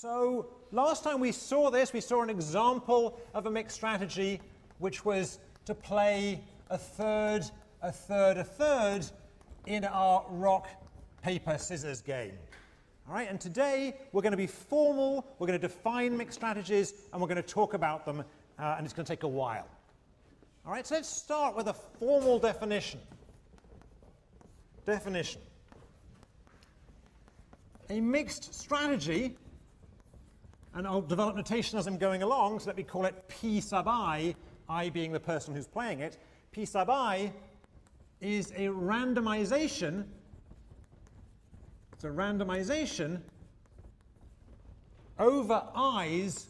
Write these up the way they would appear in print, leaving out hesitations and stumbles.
So last time we saw this, we saw an example of a mixed strategy, which was to play a third, a third, a third in our rock, paper, scissors game. All right, and today we're going to be formal, we're going to define mixed strategies, and we're going to talk about them, and it's going to take a while. All right, so let's start with a formal definition. A mixed strategy, and I'll develop notation as I'm going along, so let me call it P sub I being the person who's playing it. P sub I is a randomization. It's a randomization over I's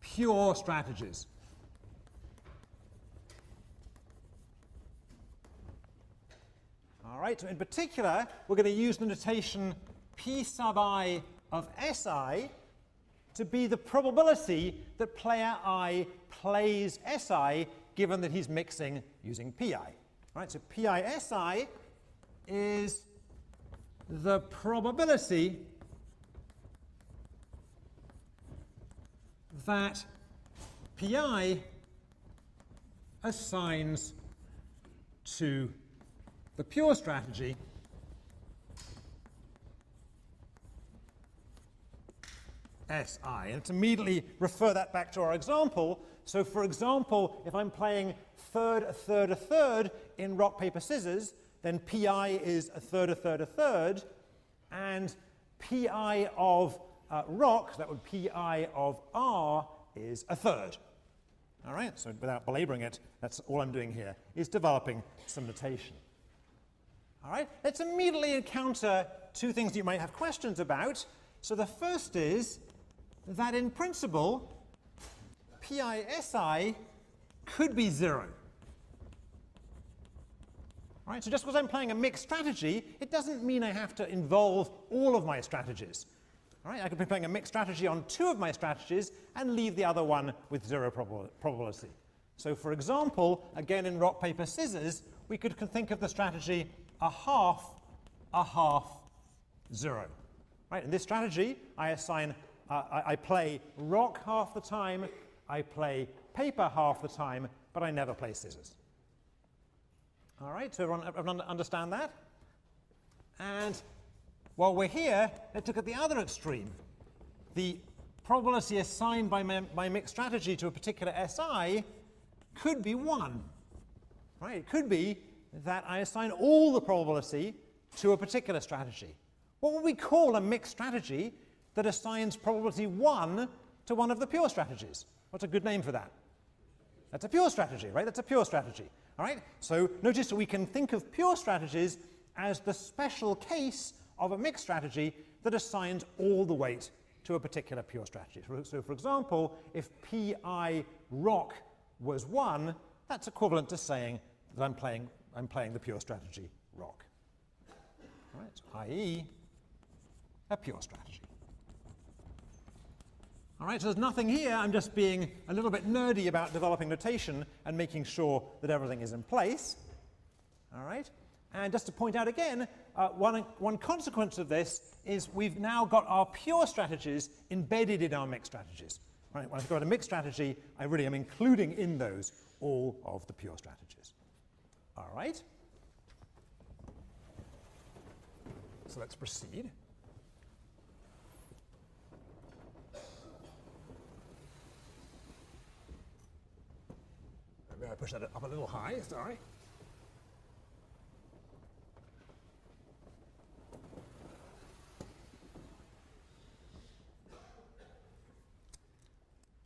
pure strategies. All right, so in particular, we're going to use the notation P sub I of Si to be the probability that player I plays Si, given that he's mixing using Pi. All right, so Pi Si is the probability that Pi assigns to the pure strategy Si. And let's immediately refer that back to our example. So for example, if I'm playing third, a third, a third in rock, paper, scissors, then Pi is a third, a third, a third, and Pi of rock, that would Pi of R, is a third. All right, so without belaboring it, that's all I'm doing here, is developing some notation. All right, let's immediately encounter two things you might have questions about. So the first is that in principle, Pi Si could be 0. All right, so just because I'm playing a mixed strategy, it doesn't mean I have to involve all of my strategies. All right, I could be playing a mixed strategy on 2 of my strategies and leave the other one with 0 probability. So for example, again in rock, paper, scissors, we could think of the strategy a half, 0. Right, in this strategy, I play rock half the time, I play paper half the time, but I never play scissors. All right, so everyone understand that? And while we're here, let's look at the other extreme. The probability assigned by my mixed strategy to a particular Si could be 1. Right, it could be that I assign all the probability to a particular strategy. What would we call a mixed strategy that assigns probability 1 to one of the pure strategies? What's a good name for that? That's a pure strategy, right? That's a pure strategy. All right? So notice that we can think of pure strategies as the special case of a mixed strategy that assigns all the weight to a particular pure strategy. So for example, if Pi rock was 1, that's equivalent to saying that I'm playing the pure strategy rock. All right? So i.e. a pure strategy. All right, so there's nothing here. I'm just being a little bit nerdy about developing notation and making sure that everything is in place. All right, and just to point out again, one consequence of this is we've now got our pure strategies embedded in our mixed strategies. Right, when I've got a mixed strategy, I really am including in those all of the pure strategies. All right, so let's proceed. Maybe I push that up a little high, sorry.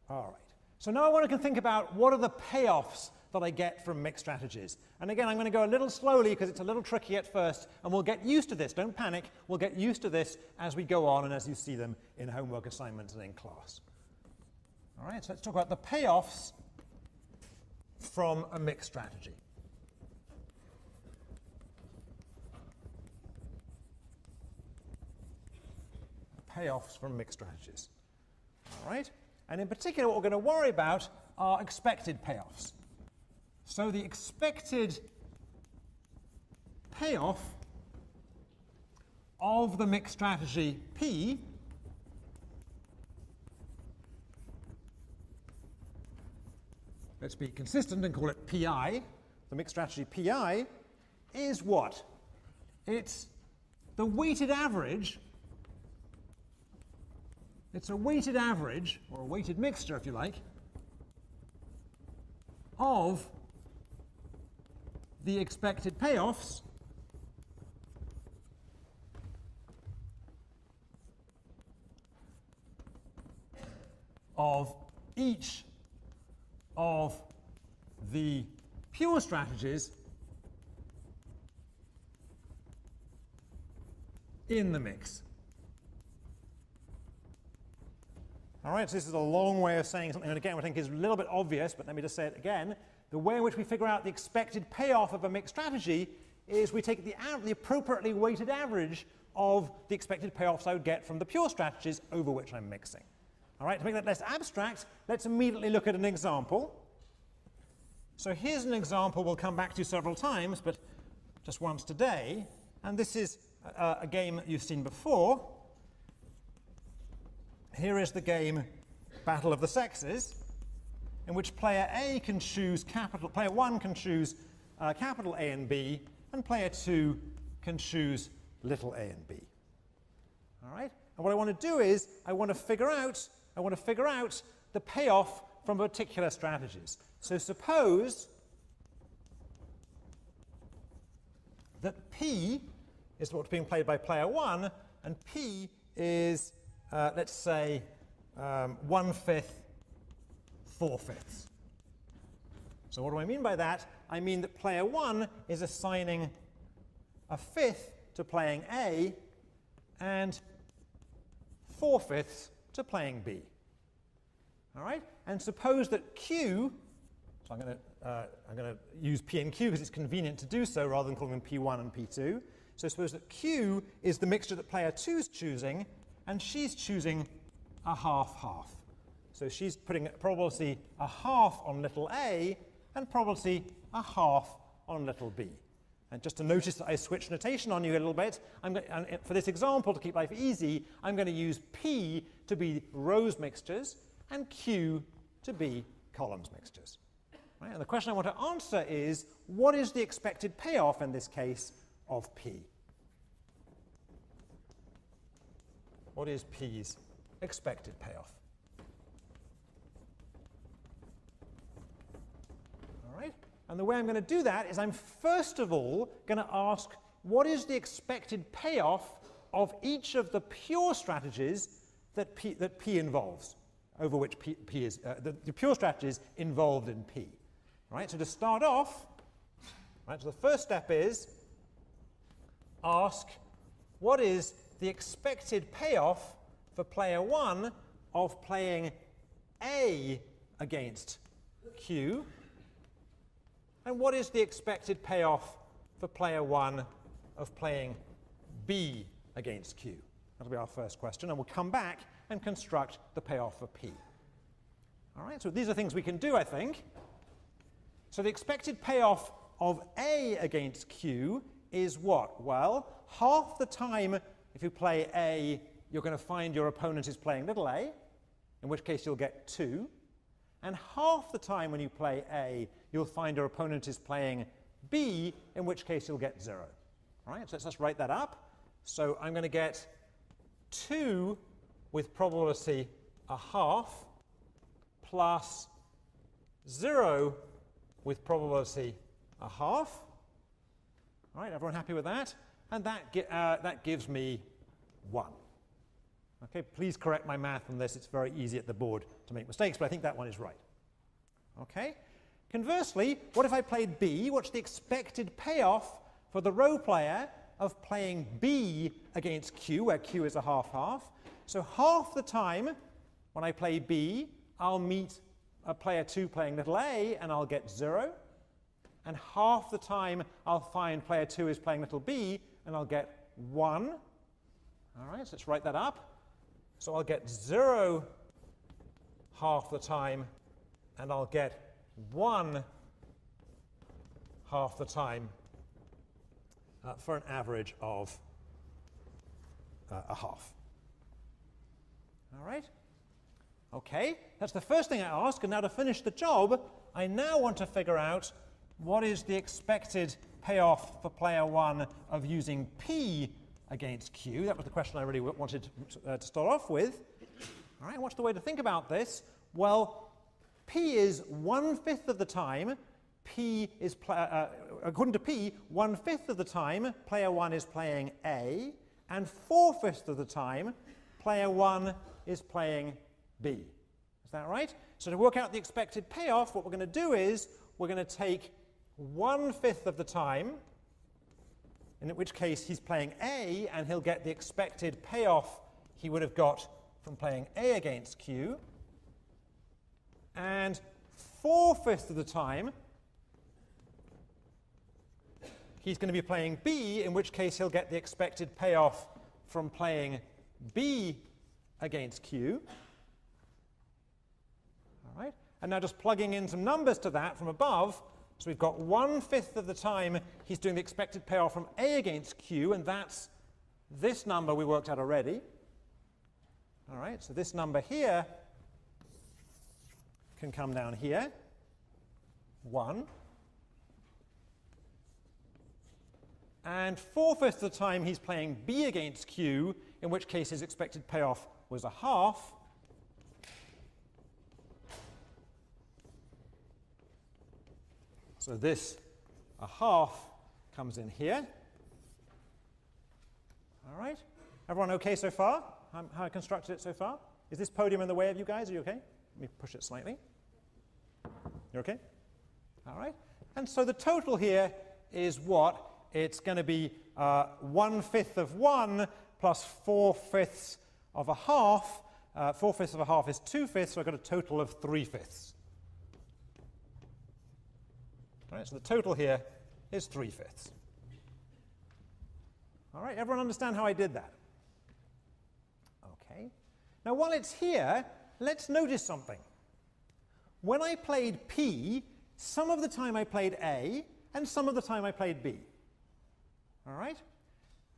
All right, so now I want to think about what are the payoffs that I get from mixed strategies. And again, I'm going to go a little slowly because it's a little tricky at first, and we'll get used to this. Don't panic. We'll get used to this as we go on and as you see them in homework assignments and in class. All right, so let's talk about the payoffs from a mixed strategy. Payoffs from mixed strategies. All right, and in particular what we're going to worry about are expected payoffs. So the expected payoff of the mixed strategy P let's be consistent and call it PI, the mixed strategy PI, is what? It's the weighted average. It's a weighted average, or a weighted mixture, if you like, of the expected payoffs of each of the pure strategies in the mix. All right, so this is a long way of saying something that, again, I think is a little bit obvious, but let me just say it again. The way in which we figure out the expected payoff of a mixed strategy is we take the appropriately weighted average of the expected payoffs I would get from the pure strategies over which I'm mixing. All right, to make that less abstract, let's immediately look at an example. So here's an example we'll come back to several times, but just once today. And this is a game that you've seen before. Here is the game Battle of the Sexes, in which player A can choose player 1 can choose capital A and B, and player 2 can choose little a and b. All right? And what I want to do is I want to figure out the payoff from particular strategies. So suppose that P is what's being played by player 1, and P is, let's say, 1/5, 4/5. So what do I mean by that? I mean that player 1 is assigning a fifth to playing A and 4/5 to playing B. All right? And suppose that Q, so I'm going to use P and Q because it's convenient to do so rather than calling them P1 and P2. So suppose that Q is the mixture that player 2 is choosing, and she's choosing a half-half. So she's putting probability a half on little a and probability a half on little b. And just to notice that I switched notation on you a little bit, for this example, to keep life easy, I'm going to use P to be rows mixtures and Q to be columns mixtures. Right? And the question I want to answer is, what is the expected payoff in this case of P? What is P's expected payoff? All right? And the way I'm going to do that is I'm first of all going to ask, what is the expected payoff of each of the pure strategies that P involves, over which P is, the pure strategies involved in P. Right? So to start off, right, so the first step is ask, what is the expected payoff for player 1 of playing A against Q? And what is the expected payoff for player 1 of playing B against Q? That'll be our first question, and we'll come back and construct the payoff for P. All right, so these are things we can do, I think. So the expected payoff of A against Q is what? Well, half the time if you play A, you're going to find your opponent is playing little a, in which case you'll get 2. And half the time when you play A, you'll find your opponent is playing B, in which case you'll get 0. All right, so let's just write that up. So I'm going to get 2 with probability a half plus 0 with probability a half. All right, everyone happy with that? And that gives me 1. Okay, please correct my math on this. It's very easy at the board to make mistakes, but I think that one is right. Okay. Conversely, what if I played B? What's the expected payoff for the row player of playing B against Q, where Q is a half-half? So half the time when I play B, I'll meet a player 2 playing little a, and I'll get 0. And half the time I'll find player 2 is playing little b, and I'll get 1. All right, so let's write that up. So I'll get 0 half the time, and I'll get 1 half the time for an average of a half. All right? Okay, that's the first thing I ask, and now to finish the job, I now want to figure out what is the expected payoff for player 1 of using P against Q. That was the question I really wanted to start off with. All right, what's the way to think about this? Well, P is 1/5 of the time. According to P, 1/5 of the time player 1 is playing A, and 4/5 of the time player 1 is playing B. Is that right? So to work out the expected payoff, what we're going to do is we're going to take 1/5 of the time, in which case he's playing A, and he'll get the expected payoff he would have got from playing A against Q, and 4/5 of the time he's going to be playing B, in which case he'll get the expected payoff from playing B against Q. All right, and now just plugging in some numbers to that from above, so we've got 1/5 of the time he's doing the expected payoff from A against Q, and that's this number we worked out already. All right, so this number here can come down here, 1. And 4/5 of the time he's playing B against Q, in which case his expected payoff was 1/2. So this 1/2 comes in here. All right. Everyone okay so far? How I constructed it so far? Is this podium in the way of you guys? Are you okay? Let me push it slightly. You're okay? All right. And so the total here is what? It's going to be 1/5 of 1 plus 4/5 of 1/2. 4/5 of 1/2 is 2/5, so I've got a total of 3/5. All right, so the total here is 3/5. All right, everyone understand how I did that? Okay. Now, while it's here, let's notice something. When I played P, some of the time I played A, and some of the time I played B. All right?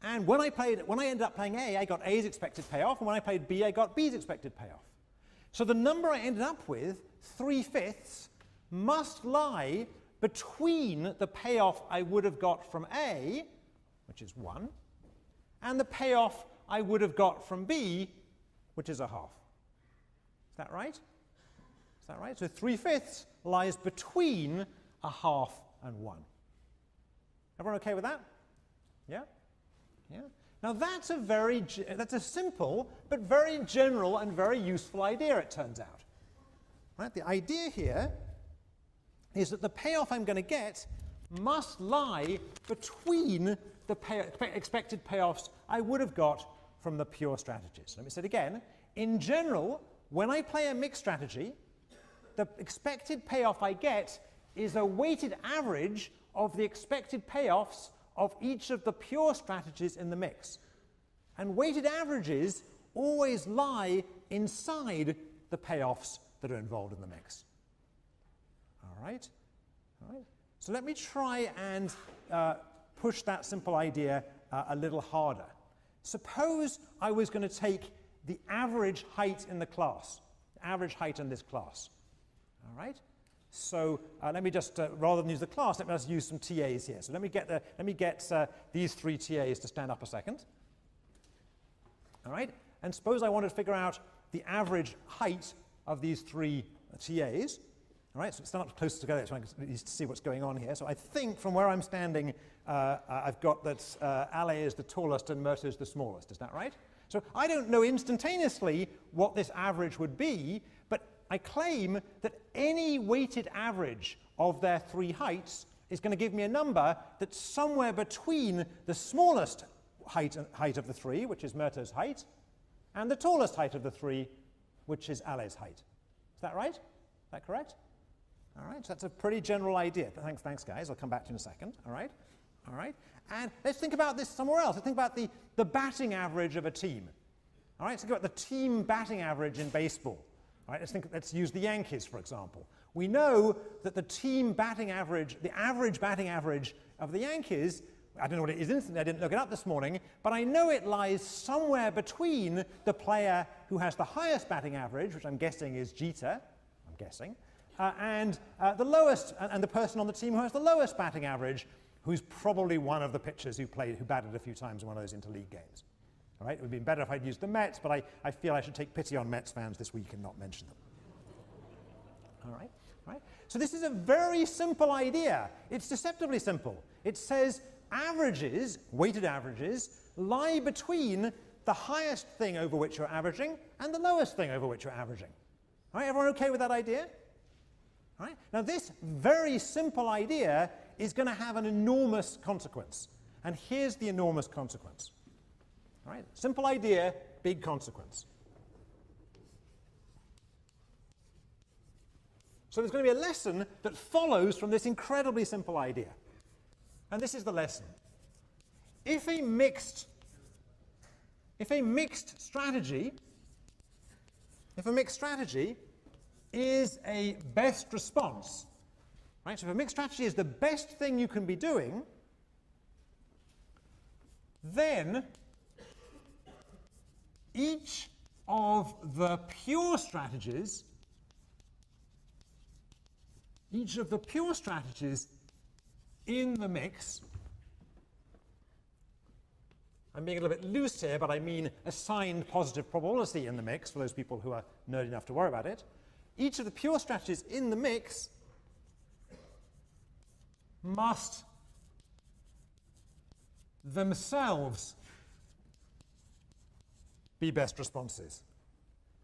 And when I ended up playing A, I got A's expected payoff, and when I played B, I got B's expected payoff. So the number I ended up with, 3/5, must lie between the payoff I would have got from A, which is 1, and the payoff I would have got from B, which is 1/2. Is that right? Is that right? So 3/5 lies between 1/2 and 1. Everyone okay with that? Yeah? Yeah? Now that's a simple but very general and very useful idea, it turns out. Right? The idea here is that the payoff I'm going to get must lie between the expected payoffs I would have got from the pure strategies. Let me say it again. In general, when I play a mixed strategy, the expected payoff I get is a weighted average of the expected payoffs of each of the pure strategies in the mix. And weighted averages always lie inside the payoffs that are involved in the mix. All right? All right. So let me try and push that simple idea a little harder. Suppose I was going to take the average height in the class, the average height in this class. All right? So let me just, rather than use the class, let me just use some TAs here. So let me get these 3 TAs to stand up a second. All right? And suppose I wanted to figure out the average height of these 3 TAs. All right? So stand up closer together so I can see what's going on here. So I think from where I'm standing, I've got that Ale is the tallest and Myrta is the smallest. Is that right? So I don't know instantaneously what this average would be, but I claim that any weighted average of their 3 heights is going to give me a number that's somewhere between the smallest height of the 3, which is Myrta's height, and the tallest height of the 3, which is Ale's height. Is that right? Is that correct? All right, so that's a pretty general idea. Thanks, guys. I'll come back to you in a second. All right? All right? And let's think about this somewhere else. Let's think about the batting average of a team. All right, let's think about the team batting average in baseball. All right, let's use the Yankees, for example. We know that the team batting average, the average batting average of the Yankees I don't know what it is instantly, I didn't look it up this morning, but I know it lies somewhere between the player who has the highest batting average, which I'm guessing is Jeter, and the lowest, and the person on the team who has the lowest batting average, who's probably one of the pitchers who batted a few times in one of those interleague games. All right? It would have been better if I'd used the Mets, but I feel I should take pity on Mets fans this week and not mention them. All right? Right? So this is a very simple idea. It's deceptively simple. It says averages, weighted averages, lie between the highest thing over which you're averaging and the lowest thing over which you're averaging. All right, everyone okay with that idea? All right? Now this very simple idea is going to have an enormous consequence. And here's the enormous consequence. All right? Simple idea, big consequence. So there's going to be a lesson that follows from this incredibly simple idea. And this is the lesson. If a mixed strategy is a best response, right? So if a mixed strategy is the best thing you can be doing, then each of the pure strategies in the mix, I'm being a little bit loose here, but I mean assigned positive probability in the mix for those people who are nerdy enough to worry about it. Each of the pure strategies in the mix must themselves be best responses.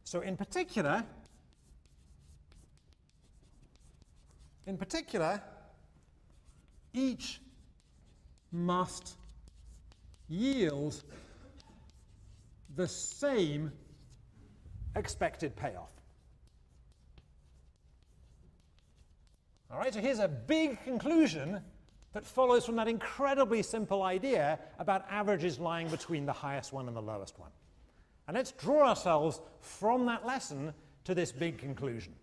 So in particular, each must yield the same expected payoff. All right, so here's a big conclusion that follows from that incredibly simple idea about averages lying between the highest one and the lowest one. And let's draw ourselves from that lesson to this big conclusion.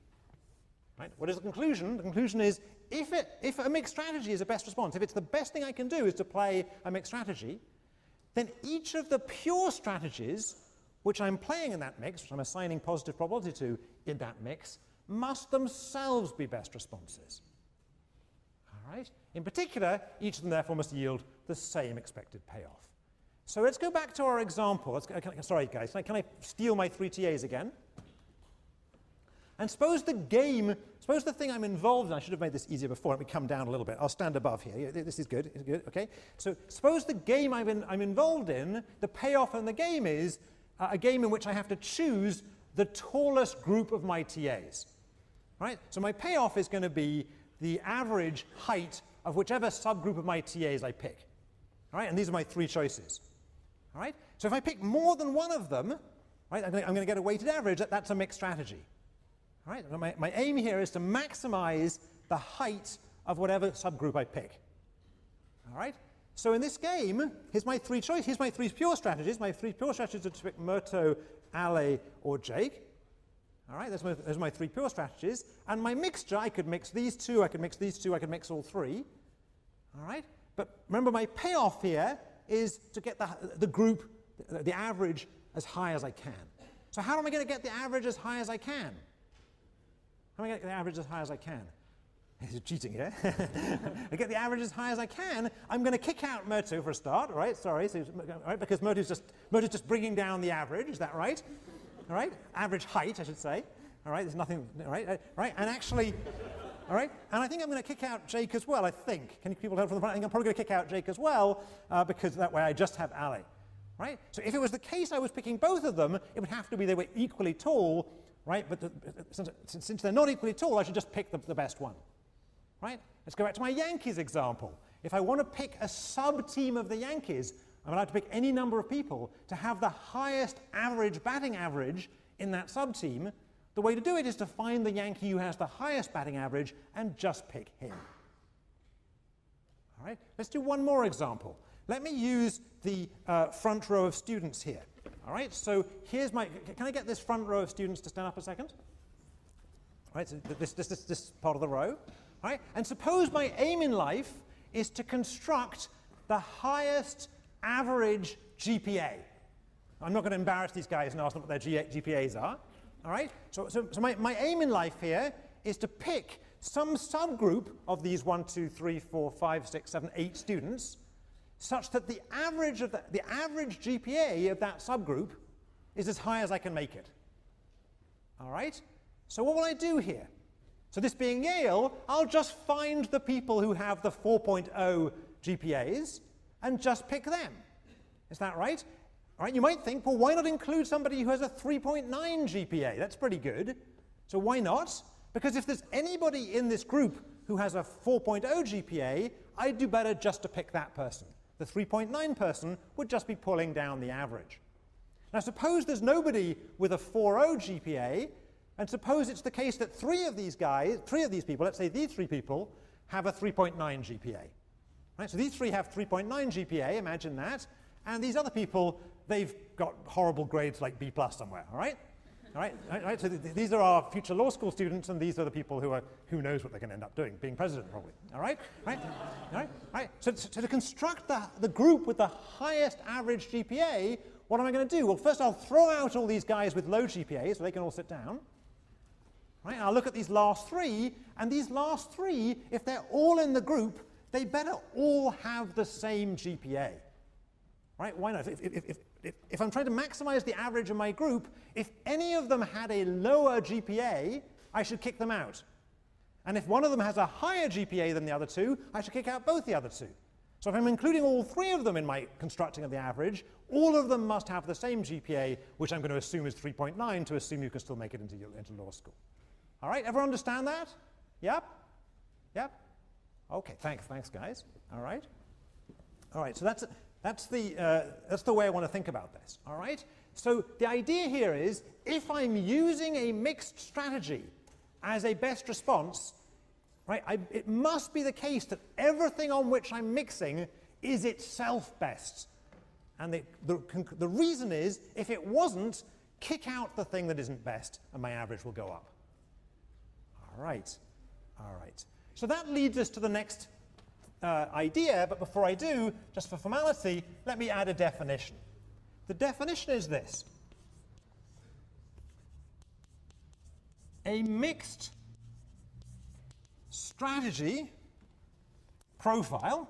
Right? What is the conclusion? The conclusion is if a mixed strategy is a best response, if it's the best thing I can do is to play a mixed strategy, then each of the pure strategies which I'm playing in that mix, which I'm assigning positive probability to in that mix, must themselves be best responses. All right? In particular, each of them therefore must yield the same expected payoff. So let's go back to our example. Sorry, guys, can I steal my 3 TAs again? And suppose the thing I'm involved in, I should have made this easier before, let me come down a little bit. I'll stand above here. This is good, okay? So suppose the game I'm involved in, the payoff in the game is a game in which I have to choose the tallest group of my TAs. Right? So my payoff is going to be the average height of whichever subgroup of my TAs I pick. All right? And these are my 3 choices. All right? So if I pick more than one of them, right, I'm going to get a weighted average. That's a mixed strategy. All right? My aim here is to maximize the height of whatever subgroup I pick. All right? So in this game, here's my 3 choices. Here's my 3 pure strategies. My 3 pure strategies are to pick Murto, Ale, or Jake. All right, those are my 3 pure strategies. And my mixture, I could mix these 2, I could mix these 2, I could mix all 3. All right? But remember, my payoff here is to get the group, the average, as high as I can. So how am I going to get the average as high as I can? How am I going to get the average as high as I can? This is cheating here. I get the average as high as I can. I'm going to kick out Murto for a start, all right? Sorry, so, all right, because Murto's just bringing down the average. Is that right? All right, average height, I should say. All right, there's nothing. All right, right, and actually, all right, and I think I'm going to kick out Jake as well. I think. Can people help from the front? I think I'm probably going to kick out Jake as well because that way I just have Ale. Right? So if it was the case I was picking both of them, it would have to be they were equally tall, right? But since they're not equally tall, I should just pick the best one. Right? Let's go back to my Yankees example. If I want to pick a sub-team of the Yankees, I'm allowed to pick any number of people to have the highest average batting average in that sub-team. The way to do it is to find the Yankee who has the highest batting average and just pick him. All right? Let's do one more example. Let me use the front row of students here. All right? So here's my, can I get this front row of students to stand up a second? All right, so this part of the row. All right? And suppose my aim in life is to construct the highest average GPA. I'm not going to embarrass these guys and ask them what their GPAs are. All right? So my aim in life here is to pick some subgroup of these 1, 2, 3, 4, 5, 6, 7, 8 students, such that the average GPA of that subgroup is as high as I can make it. All right? So what will I do here? So this being Yale, I'll just find the people who have the 4.0 GPAs and just pick them. Is that right? All right, you might think, well, why not include somebody who has a 3.9 GPA? That's pretty good. So why not? Because if there's anybody in this group who has a 4.0 GPA, I'd do better just to pick that person. The 3.9 person would just be pulling down the average. Now suppose there's nobody with a 4.0 GPA, and suppose it's the case that three of these people, let's say these 3 people, have a 3.9 GPA. Right? So these 3 have 3.9 GPA, imagine that, and these other people, they've got horrible grades like B+ somewhere, all right? All right, so these are our future law school students, and these are the people who knows what they're going to end up doing, being president probably, all right? All right? So to construct the group with the highest average GPA, what am I going to do? Well, first I'll throw out all these guys with low GPA so they can all sit down. Right? And I'll look at these last 3, and these last 3, if they're all in the group, they better all have the same GPA. Right? Why not? If I'm trying to maximize the average of my group, if any of them had a lower GPA, I should kick them out. And if one of them has a higher GPA than the other 2, I should kick out both the other 2. So if I'm including all 3 of them in my constructing of the average, all of them must have the same GPA, which I'm going to assume is 3.9 to assume you can still make it into law school. All right, everyone understand that? Yep? Yep? Okay, thanks guys. All right? All right, so that's the way I want to think about this, all right? So the idea here is, if I'm using a mixed strategy as a best response, right, it must be the case that everything on which I'm mixing is itself best. And the reason is, if it wasn't, kick out the thing that isn't best, and my average will go up. All right. So that leads us to the next idea, but before I do, just for formality, let me add a definition. The definition is this. A mixed strategy profile.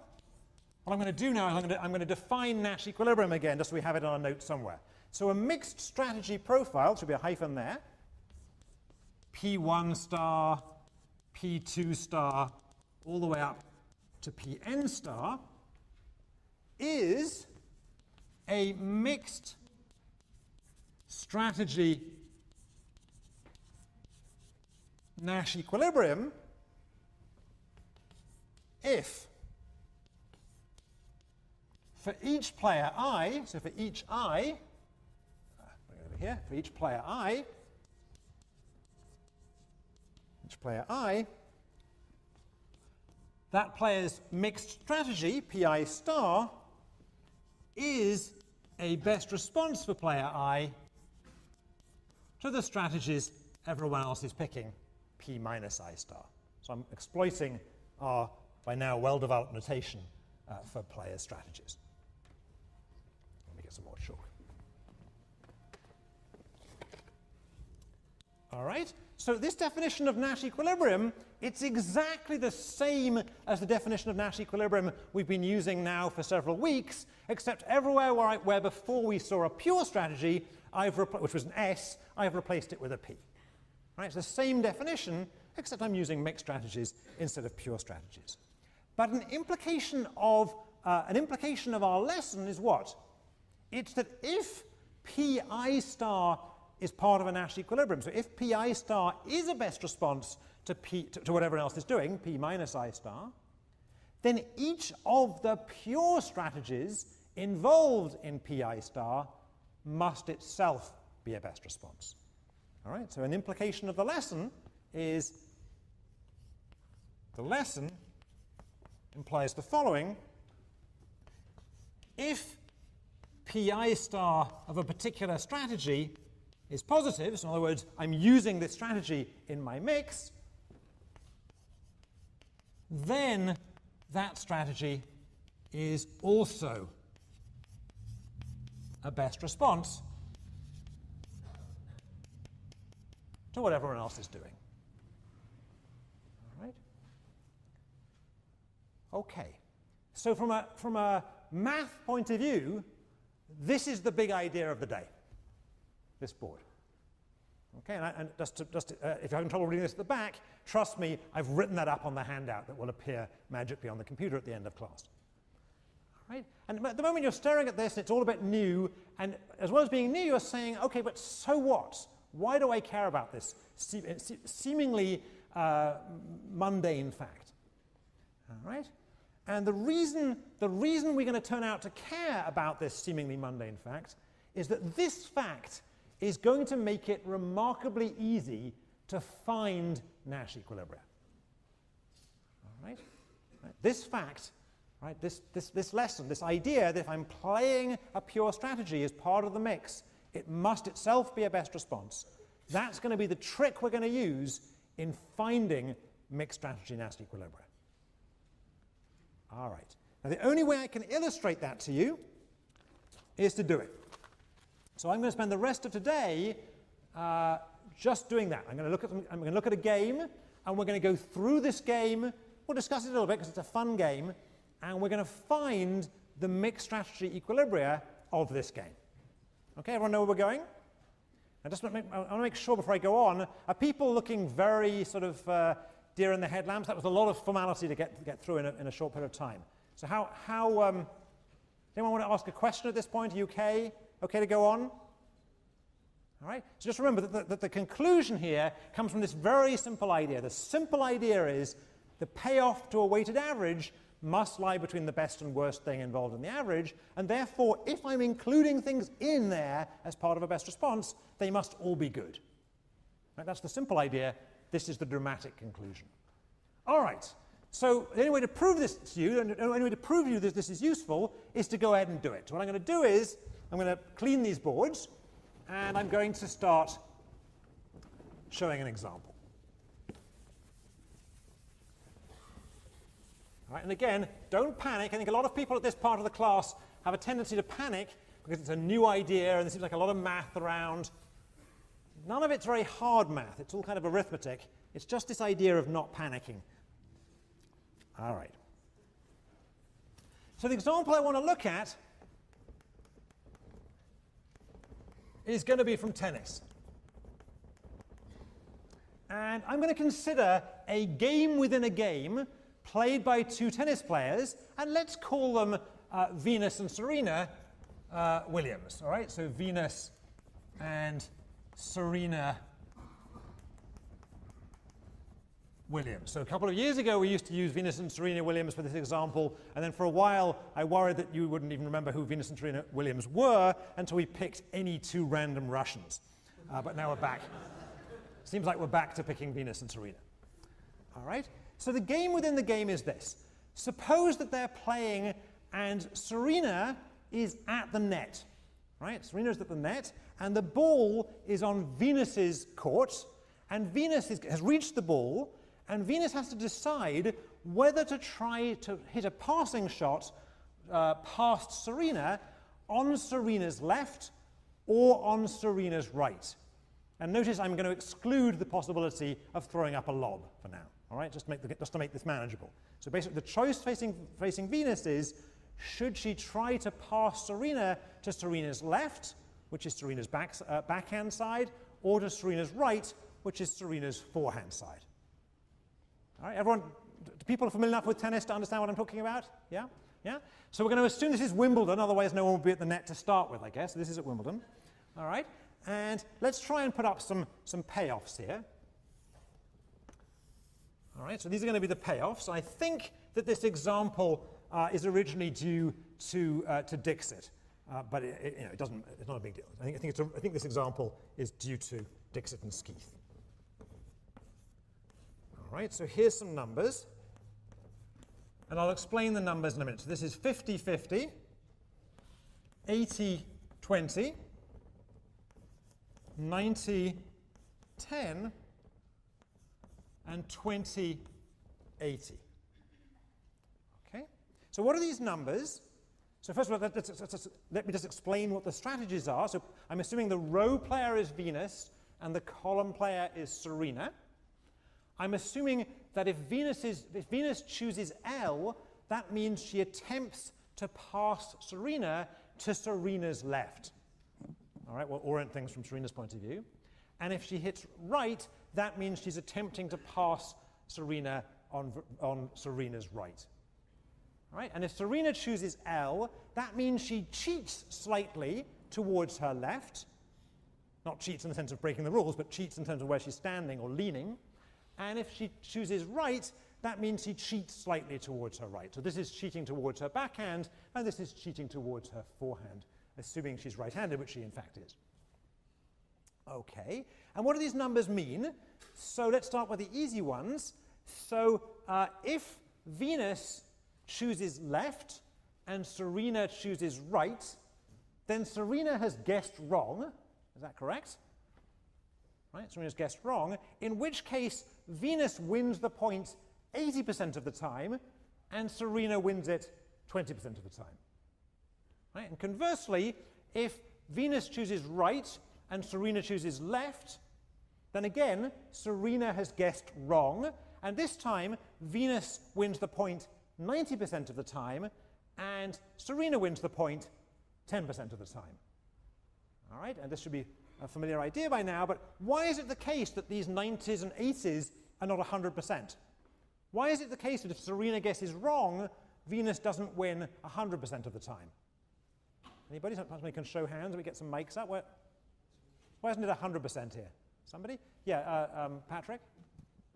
What I'm going to do now is I'm going to define Nash equilibrium again, just so we have it on a note somewhere. So a mixed strategy profile, should be a hyphen there, P1 star, P2 star, all the way up to Pn star, is a mixed strategy Nash equilibrium if for each player I, so for each I, bring it over here, for each player I, that player's mixed strategy, Pi star, is a best response for player I to the strategies everyone else is picking, P minus I star. So I'm exploiting our, by now, well-developed notation for player strategies. Let me get some more chalk. All right, so this definition of Nash equilibrium, it's exactly the same as the definition of Nash equilibrium we've been using now for several weeks, except everywhere where before we saw a pure strategy, which was an S, I've replaced it with a P. Right, it's the same definition, except I'm using mixed strategies instead of pure strategies. But an implication of our lesson is what? It's that if Pi star is part of a Nash equilibrium, so if Pi star is a best response to whatever else is doing, P minus I star, then each of the pure strategies involved in Pi star must itself be a best response. All right, so an implication of the lesson is the lesson implies the following. If Pi star of a particular strategy is positive, so in other words, I'm using this strategy in my mix, then that strategy is also a best response to what everyone else is doing. All right? Okay. So from a math point of view, this is the big idea of the day, this board. Okay, and just if you're having trouble reading this at the back, trust me, I've written that up on the handout that will appear magically on the computer at the end of class. All right? And at the moment you're staring at this, and it's all a bit new, and as well as being new, you're saying, okay, but so what? Why do I care about this seemingly mundane fact? All right? And the reason we're going to turn out to care about this seemingly mundane fact is that this fact is going to make it remarkably easy to find Nash equilibria. All right? This fact, right, this lesson, this idea that if I'm playing a pure strategy as part of the mix, it must itself be a best response. That's going to be the trick we're going to use in finding mixed strategy Nash equilibria. All right. Now, the only way I can illustrate that to you is to do it. So I'm going to spend the rest of today just doing that. I'm going to look at a game, and we're going to go through this game. We'll discuss it a little bit because it's a fun game, and we're going to find the mixed strategy equilibria of this game. Okay, everyone know where we're going? I want to make sure before I go on, are people looking very sort of deer in the headlamps? That was a lot of formality to get through in a short period of time. So does anyone want to ask a question at this point? Are you okay? Okay to go on? All right. So just remember that the conclusion here comes from this very simple idea. The simple idea is the payoff to a weighted average must lie between the best and worst thing involved in the average, and therefore, if I'm including things in there as part of a best response, they must all be good. Right? That's the simple idea. This is the dramatic conclusion. All right. So the only way to prove this to you, and the only way to prove to you that this is useful, is to go ahead and do it. So what I'm going to do is I'm going to clean these boards, and I'm going to start showing an example. All right, and again, don't panic. I think a lot of people at this part of the class have a tendency to panic because it's a new idea and there seems like a lot of math around. None of it's very hard math. It's all kind of arithmetic. It's just this idea of not panicking. All right. So the example I want to look at is going to be from tennis. And I'm going to consider a game within a game played by two tennis players, and let's call them Venus and Serena Williams. All right, so Venus and Serena Williams. So a couple of years ago, we used to use Venus and Serena Williams for this example, and then for a while, I worried that you wouldn't even remember who Venus and Serena Williams were until we picked any two random Russians. But now we're back. Seems like we're back to picking Venus and Serena. All right? So the game within the game is this. Suppose that they're playing and Serena is at the net. Right? Serena is at the net, and the ball is on Venus's court, and Venus has reached the ball, and Venus has to decide whether to try to hit a passing shot past Serena on Serena's left or on Serena's right. And notice I'm going to exclude the possibility of throwing up a lob for now. All right, just to make this manageable. So basically, the choice facing Venus is, should she try to pass Serena to Serena's left, which is Serena's backhand side, or to Serena's right, which is Serena's forehand side? All right, everyone, people familiar enough with tennis to understand what I'm talking about? Yeah? Yeah? So we're going to assume this is Wimbledon, otherwise no one will be at the net to start with, I guess. This is at Wimbledon. All right, and let's try and put up some payoffs here. All right, so these are going to be the payoffs. I think that this example is originally due to Dixit, but it doesn't. It's not a big deal. I think this example is due to Dixit and Skeeth. All right, so here's some numbers, and I'll explain the numbers in a minute. So this is 50-50, 80-20, 90-10. And 20-80. Okay? So what are these numbers? So first of all, let me just explain what the strategies are. So I'm assuming the row player is Venus and the column player is Serena. I'm assuming that if Venus chooses L, that means she attempts to pass Serena to Serena's left. All right, we'll orient things from Serena's point of view. And if she hits right, that means she's attempting to pass Serena on Serena's right. All right, and if Serena chooses L, that means she cheats slightly towards her left. Not cheats in the sense of breaking the rules, but cheats in terms of where she's standing or leaning. And if she chooses right, that means she cheats slightly towards her right. So this is cheating towards her backhand, and this is cheating towards her forehand, assuming she's right-handed, which she in fact is. Okay, and what do these numbers mean? So let's start with the easy ones. So if Venus chooses left and Serena chooses right, then Serena has guessed wrong. Is that correct? Right, Serena's guessed wrong, in which case Venus wins the point 80% of the time and Serena wins it 20% of the time. Right? And conversely, if Venus chooses right and Serena chooses left, then again Serena has guessed wrong, and this time Venus wins the point 90% of the time, and Serena wins the point 10% of the time. All right, and this should be a familiar idea by now, but why is it the case that these 90s and 80s are not 100%? Why is it the case that if Serena guesses wrong, Venus doesn't win 100% of the time? Anybody? Somebody can show hands, we get some mics up. Why isn't it 100% here? Somebody? Yeah, Patrick?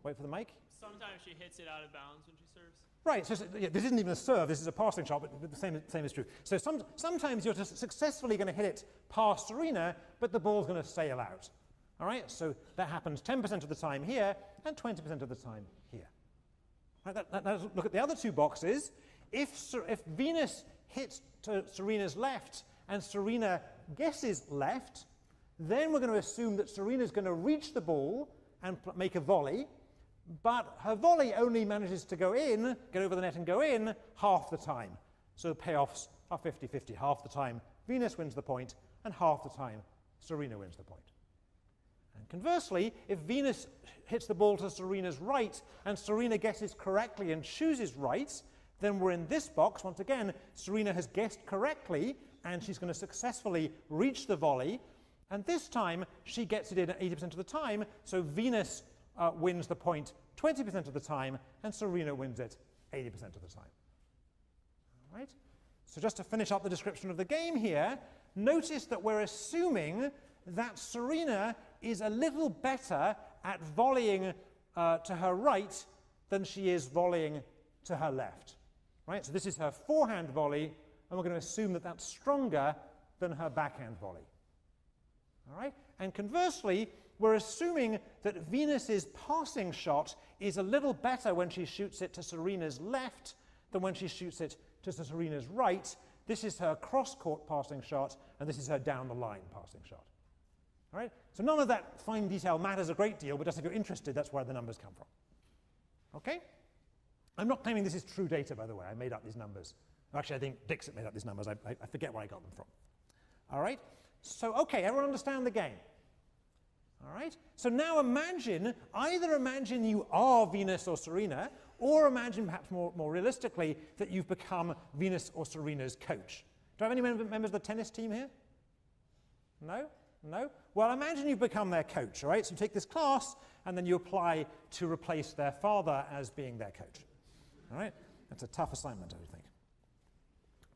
Wait for the mic. Sometimes she hits it out of bounds when she serves. Right, so yeah, this isn't even a serve, this is a passing shot, but the same is true. So sometimes you're just successfully going to hit it past Serena, but the ball's going to sail out. All right, so that happens 10% of the time here and 20% of the time here. Right, let's look at the other two boxes. If Venus hits to Serena's left and Serena guesses left, then we're going to assume that Serena's going to reach the ball and make a volley, but her volley only manages to go in, get over the net and go in, half the time. So the payoffs are 50-50. Half the time Venus wins the point, and half the time Serena wins the point. And conversely, if Venus hits the ball to Serena's right and Serena guesses correctly and chooses right, then we're in this box. Once again, Serena has guessed correctly, and she's going to successfully reach the volley. And this time, she gets it in at 80% of the time, so Venus wins the point 20% of the time, and Serena wins it 80% of the time. All right? So just to finish up the description of the game here, notice that we're assuming that Serena is a little better at volleying to her right than she is volleying to her left. Right? So this is her forehand volley, and we're going to assume that that's stronger than her backhand volley. All right? And conversely, we're assuming that Venus's passing shot is a little better when she shoots it to Serena's left than when she shoots it to Serena's right. This is her cross-court passing shot, and this is her down-the-line passing shot. All right? So none of that fine detail matters a great deal, but just if you're interested, that's where the numbers come from. Okay? I'm not claiming this is true data, by the way. I made up these numbers. Actually, I think Dixit made up these numbers. I forget where I got them from. All right? So, okay, everyone understand the game? All right? So now either imagine you are Venus or Serena, or imagine perhaps more realistically that you've become Venus or Serena's coach. Do I have any members of the tennis team here? No? No? Well, imagine you've become their coach, all right? So you take this class, and then you apply to replace their father as being their coach. All right? That's a tough assignment, I would think.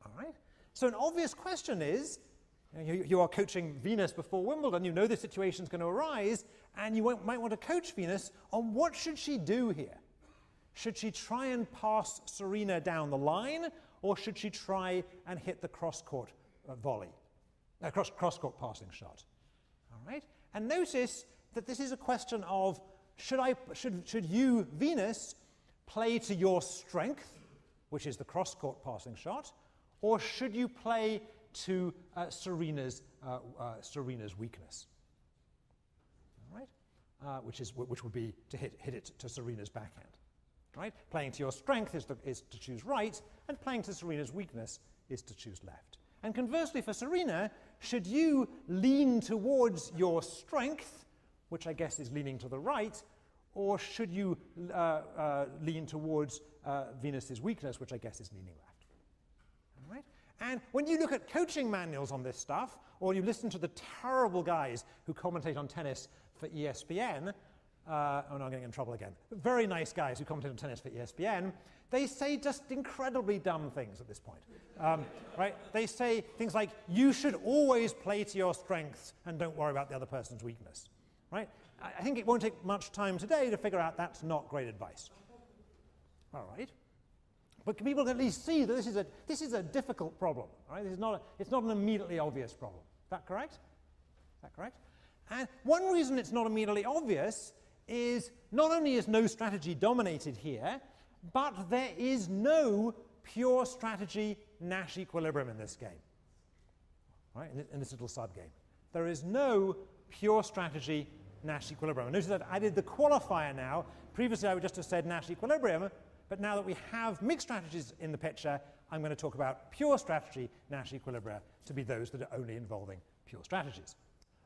All right? So an obvious question is, you are coaching Venus before Wimbledon, you know this situation is going to arise, and you might want to coach Venus on what should she do here. Should she try and pass Serena down the line, or should she try and hit the cross-court volley, cross-court passing shot? All right? And notice that this is a question of, should you, Venus, play to your strength, which is the cross-court passing shot, or should you play to Serena's weakness, all right? Which would be to hit it to Serena's backhand. Right? Playing to your strength is to choose right, and playing to Serena's weakness is to choose left. And conversely for Serena, should you lean towards your strength, which I guess is leaning to the right, or should you lean towards Venus's weakness, which I guess is leaning left? All right? And when you look at coaching manuals on this stuff, or you listen to the terrible guys who commentate on tennis for ESPN, oh no, I'm getting in trouble again. Very nice guys who commentate on tennis for ESPN, they say just incredibly dumb things at this point. Right? They say things like, you should always play to your strengths and don't worry about the other person's weakness. Right? I think it won't take much time today to figure out that's not great advice. All right? But people can at least see that this is a difficult problem. Right? It's not an immediately obvious problem. Is that correct? Is that correct? And one reason it's not immediately obvious is not only is no strategy dominated here, but there is no pure strategy Nash equilibrium in this game. Right? In this little subgame. There is no pure strategy Nash equilibrium. Notice I've added the qualifier now. Previously I would just have said Nash equilibrium, but now that we have mixed strategies in the picture, I'm going to talk about pure strategy Nash equilibria to be those that are only involving pure strategies.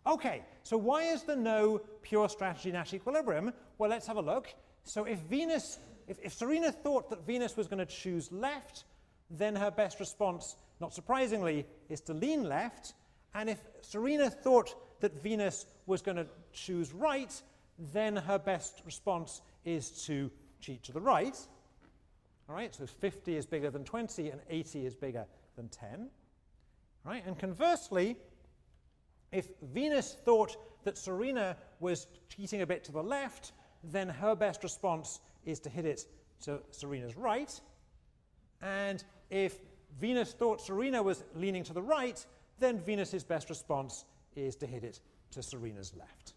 Okay, so why is there no pure strategy Nash equilibrium? Well, let's have a look. So if Serena thought that Venus was going to choose left, then her best response, not surprisingly, is to lean left. And if Serena thought that Venus was going to choose right, then her best response is to cheat to the right. All right, so 50 is bigger than 20 and 80 is bigger than 10. All right, and conversely, if Venus thought that Serena was cheating a bit to the left, then her best response is to hit it to Serena's right. And if Venus thought Serena was leaning to the right, then Venus's best response is to hit it to Serena's left.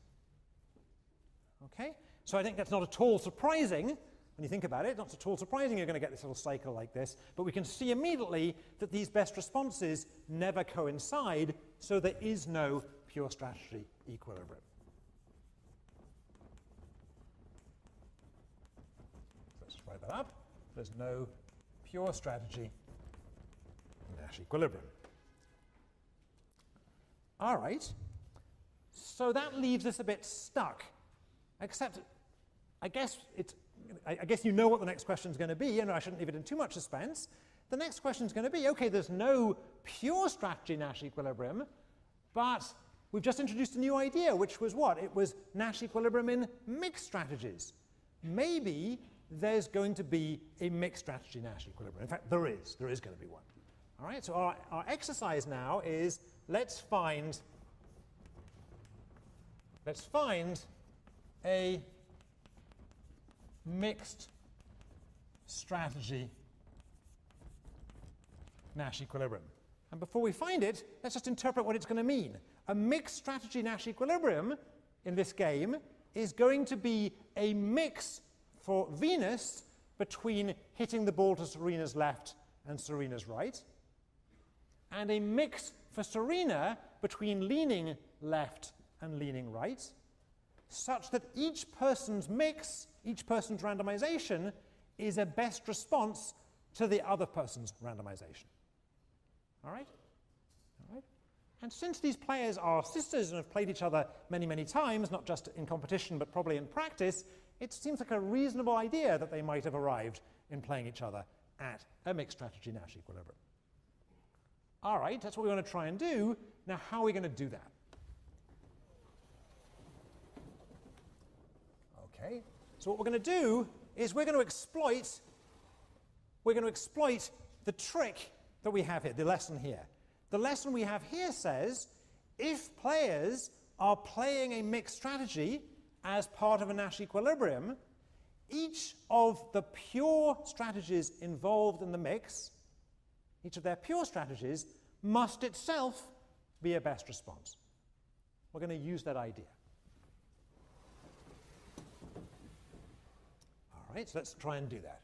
Okay? So I think that's not at all surprising when you think about it. Not at all surprising you're going to get this little cycle like this, but we can see immediately that these best responses never coincide, so there is no pure strategy equilibrium. Let's write that up. There's no pure strategy Nash equilibrium. All right, so that leaves us a bit stuck, except I guess you know what the next question is going to be, and I shouldn't leave it in too much suspense. The next question is going to be, okay, there's no pure strategy Nash equilibrium, but we've just introduced a new idea, which was what? It was Nash equilibrium in mixed strategies. Maybe there's going to be a mixed strategy Nash equilibrium. In fact, there is going to be one. All right, so our exercise now is let's find a mixed strategy Nash equilibrium. And before we find it, let's just interpret what it's going to mean. A mixed strategy Nash equilibrium in this game is going to be a mix for Venus between hitting the ball to Serena's left and Serena's right, and a mix for Serena between leaning left and leaning right, such that each person's mix, each person's randomization, is a best response to the other person's randomization. All right? All right? And since these players are sisters and have played each other many, many times, not just in competition but probably in practice, it seems like a reasonable idea that they might have arrived in playing each other at a mixed strategy Nash equilibrium. All right, that's what we want to try and do. Now, how are we going to do that? Okay, so what we're going to do is we're going to exploit the trick that we have here, the lesson here. The lesson we have here says if players are playing a mixed strategy as part of a Nash equilibrium, each of the pure strategies involved in the mix, each of their pure strategies, must itself be a best response. We're going to use that idea. All right, so let's try and do that.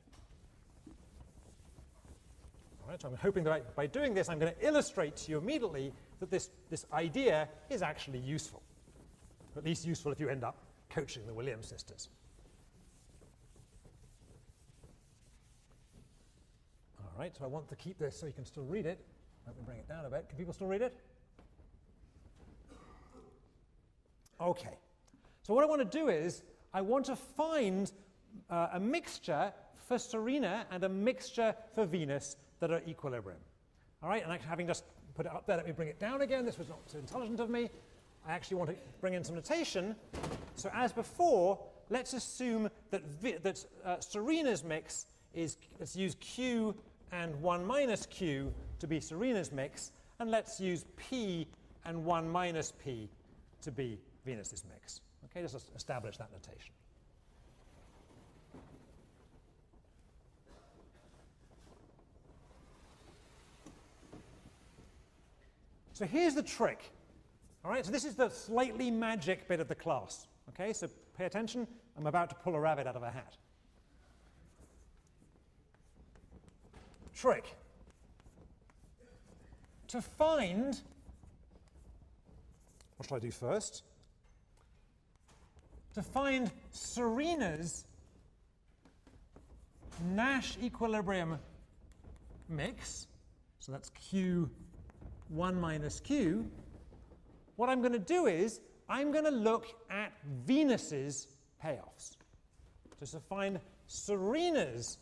All right, so I'm hoping that by doing this, I'm going to illustrate to you immediately that this idea is actually useful. At least useful if you end up coaching the Williams sisters. right? So I want to keep this so you can still read it. Let me bring it down a bit. Can people still read it? Okay. So what I want to do is I want to find a mixture for Serena and a mixture for Venus that are equilibrium. All right, and having just put it up there, let me bring it down again. This was not so intelligent of me. I actually want to bring in some notation. So as before, let's assume that, Serena's mix is, let's use Q and 1 minus Q to be Serena's mix, and let's use P and 1 minus P to be Venus's mix. Okay, just establish that notation. So here's the trick. All right, so this is the slightly magic bit of the class. Okay, so pay attention. I'm about to pull a rabbit out of a hat. Trick. To find, what shall I do first? To find Serena's Nash equilibrium mix, so that's Q 1 minus Q, what I'm going to do is I'm going to look at Venus's payoffs. So to find Serena's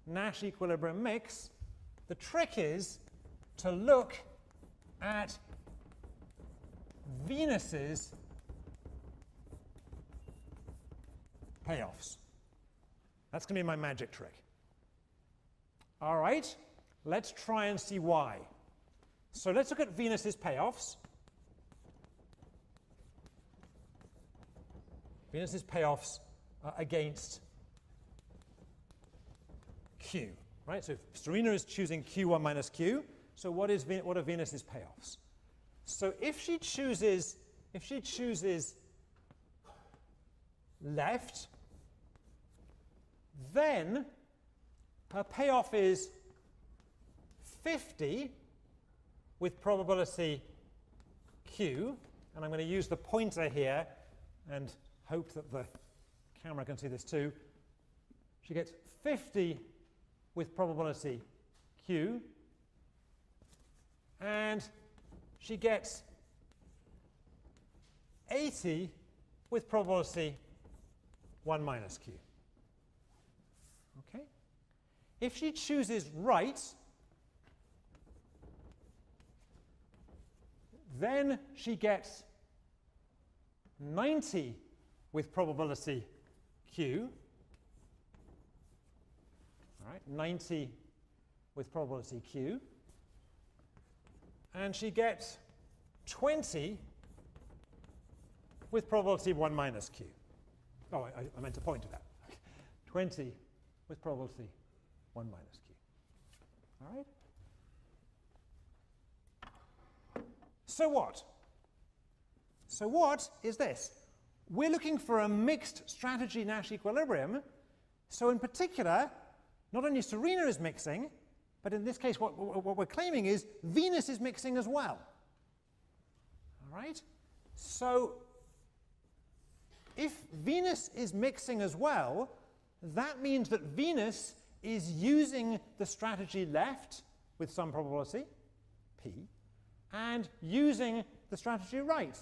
Nash equilibrium mix, the trick is to look at Venus's payoffs. That's going to be my magic trick. All right, let's try and see why. So let's look at Venus's payoffs. Venus's payoffs against Q, right? So Serena is choosing Q1 minus Q. So what are Venus's payoffs? So if she chooses left, then her payoff is 50 with probability Q, and I'm going to use the pointer here and hope that the camera can see this too. She gets 50 with probability Q, and she gets 80 with probability 1 minus Q. Okay? If she chooses right, then she gets 90 with probability Q. All right, 90 with probability Q. And she gets 20 with probability 1 minus Q. Oh, I meant to point to that. 20 with probability 1 minus Q. All right? So what? So what is this? We're looking for a mixed strategy Nash equilibrium. So in particular, not only Serena is mixing, but in this case what we're claiming is Venus is mixing as well. All right? So if Venus is mixing as well, that means that Venus is using the strategy left with some probability, P, and using the strategy right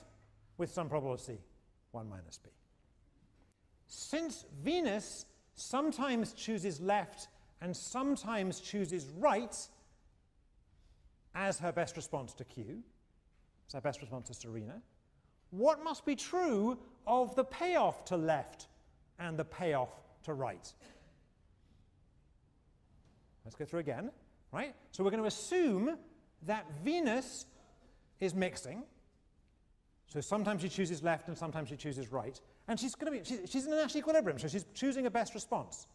with some probability, 1 minus P. Since Venus sometimes chooses left and sometimes chooses right as her best response to Q, as her best response to Serena, what must be true of the payoff to left and the payoff to right? Let's go through again, right? So we're going to assume that Venus is mixing. So sometimes she chooses left and sometimes she chooses right. And she's in a Nash equilibrium, so she's choosing a best response.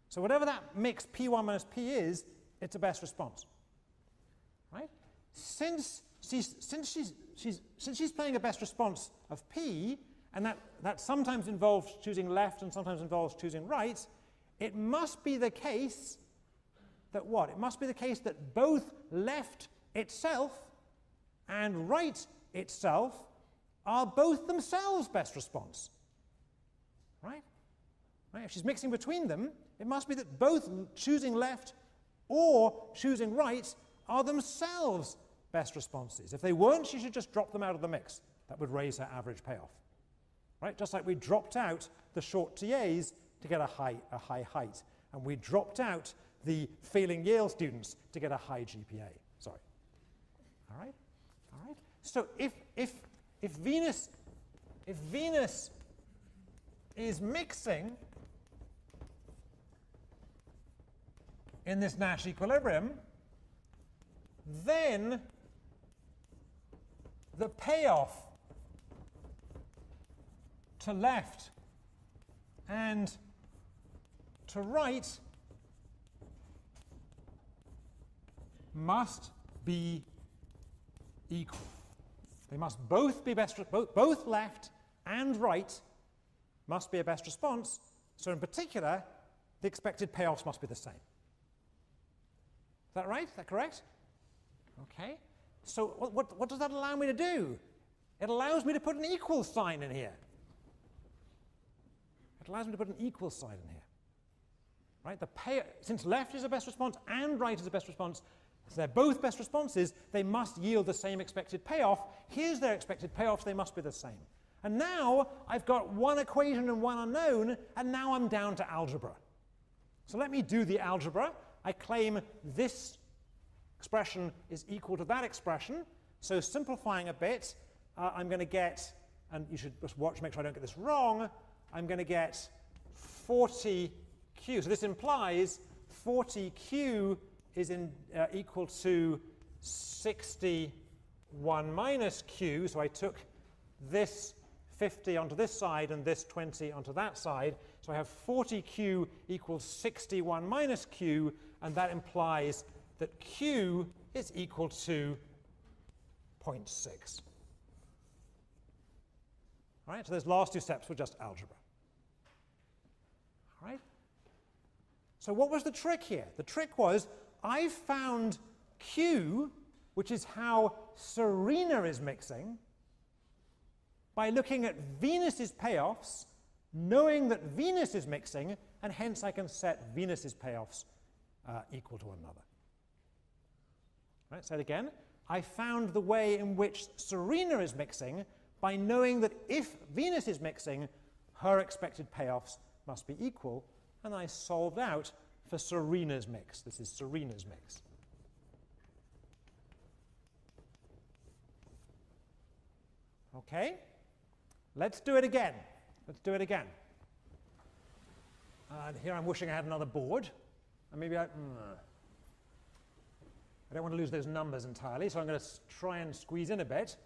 So whatever that mix P1 minus P is, it's a best response. Right? Since she's playing a best response of P, and that sometimes involves choosing left and sometimes involves choosing right, it must be the case that what? It must be the case that both left itself and right itself are both themselves best response. Right? Right? If she's mixing between them, it must be that both choosing left or choosing right are themselves best responses. If they weren't, she should just drop them out of the mix. That would raise her average payoff. Right? Just like we dropped out the short TAs to get a high height, and we dropped out the failing Yale students to get a high GPA. Sorry. All right? All right? So if Venus is mixing in this Nash equilibrium, then the payoff to left and to right must be equal. They must both be both left and right must be a best response. So in particular, the expected payoffs must be the same. Is that right? Is that correct? Okay. So what does that allow me to do? It allows me to put an equal sign in here. It allows me to put an equal sign in here. Right? Since left is a best response and right is a best response, so they're both best responses, they must yield the same expected payoff. Here's their expected payoffs, they must be the same. And now I've got one equation and one unknown, and now I'm down to algebra. So let me do the algebra. I claim this expression is equal to that expression. So simplifying a bit, I'm going to get, and you should just watch, make sure I don't get this wrong, I'm going to get 40q. So this implies 40q is equal to 61 minus q. So I took this 50 onto this side and this 20 onto that side. So I have 40q equals 61 minus q, and that implies that q is equal to 0.6. All right, so those last two steps were just algebra. All right? So what was the trick here? The trick was I found q, which is how Serena is mixing, by looking at Venus's payoffs, knowing that Venus is mixing, and hence I can set Venus's payoffs equal to one another. Right, say it again. I found the way in which Serena is mixing by knowing that if Venus is mixing, her expected payoffs must be equal, and I solved out for Serena's mix. This is Serena's mix. Okay? Let's do it again. Let's do it again. And here I'm wishing I had another board. And maybe I don't want to lose those numbers entirely, so I'm going to try and squeeze in a bit.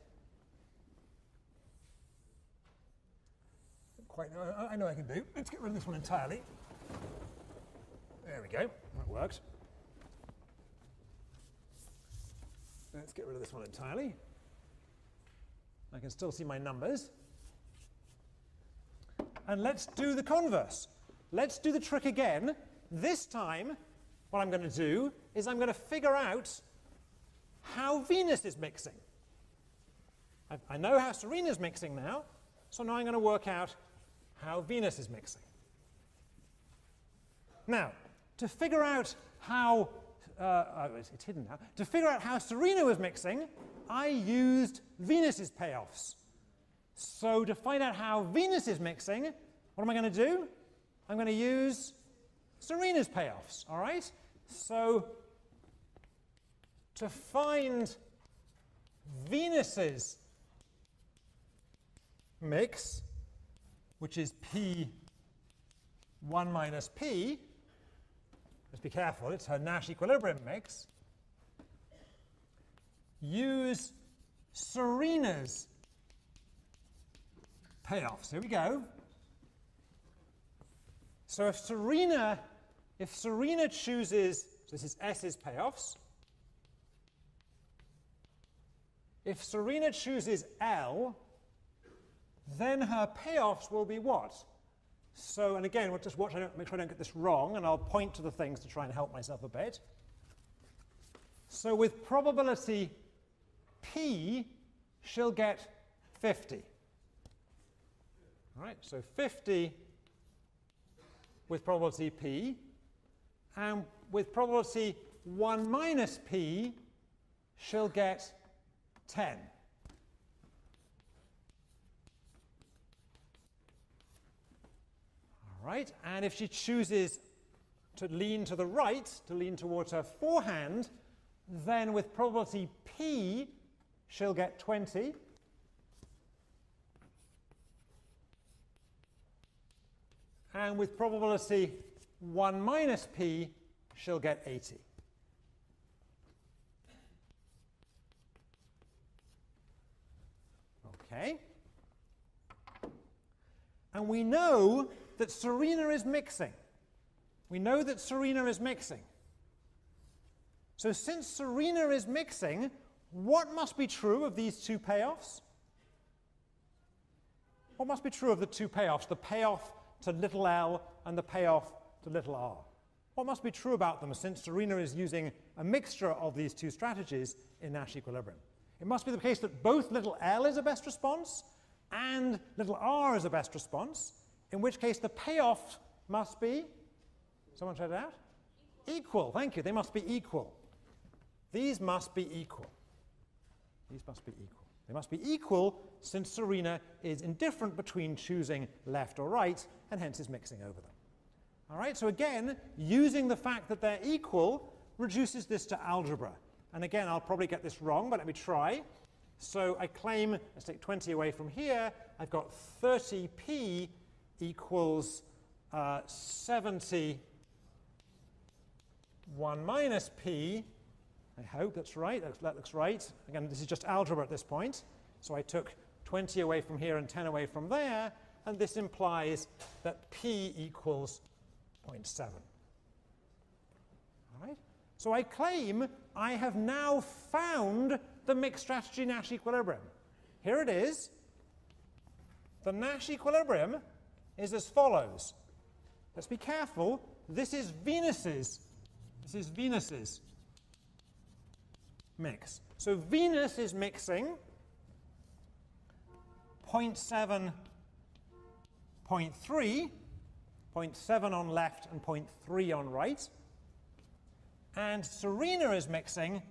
I know I can do. Let's get rid of this one entirely. There we go. That worked. Let's get rid of this one entirely. I can still see my numbers. And let's do the converse. Let's do the trick again. This time, what I'm going to do is I'm going to figure out how Venus is mixing. I know how Serena's mixing now, so now I'm going to work out how Venus is mixing. Now, to figure out how, it's hidden now. To figure out how Serena was mixing, I used Venus's payoffs. So to find out how Venus is mixing, what am I going to do? I'm going to use Serena's payoffs, all right? So to find Venus's mix, which is P1 minus P, just be careful, it's her Nash equilibrium mix, use Serena's payoffs. Here we go. So if Serena chooses, so this is S's payoffs, if Serena chooses L, then her payoffs will be what? So, and again, we'll just watch, make sure I don't get this wrong, and I'll point to the things to try and help myself a bit. So with probability P, she'll get 50. All right, so 50 with probability P, and with probability 1 minus p, she'll get 10. All right, and if she chooses to lean to the right, to lean towards her forehand, then with probability p, she'll get 20. And with probability 1 minus p, she'll get 80. Okay. And we know that Serena is mixing. We know that Serena is mixing. So since Serena is mixing, what must be true of these two payoffs? What must be true of the two payoffs, the payoff to little l and the payoff to little r? What must be true about them since Serena is using a mixture of these two strategies in Nash equilibrium? It must be the case that both little l is a best response and little r is a best response, in which case the payoff must be, someone shout it out? Equal. Thank you. They must be equal. These must be equal. These must be equal. They must be equal since Serena is indifferent between choosing left or right and hence is mixing over them. All right, so again, using the fact that they're equal reduces this to algebra. And again, I'll probably get this wrong, but let me try. So I claim, let's take 20 away from here, I've got 30p equals 70 1 minus p. I hope that's right. That looks right. Again, this is just algebra at this point. So I took 20 away from here and 10 away from there, and this implies that p equals 0.7. All right? So I claim I have now found the mixed strategy Nash equilibrium. Here it is. The Nash equilibrium is as follows. Let's be careful. This is Venus's mix. So Venus is mixing 0.7, 0.3, 0.7 on left and 0.3 on right. And Serena is mixing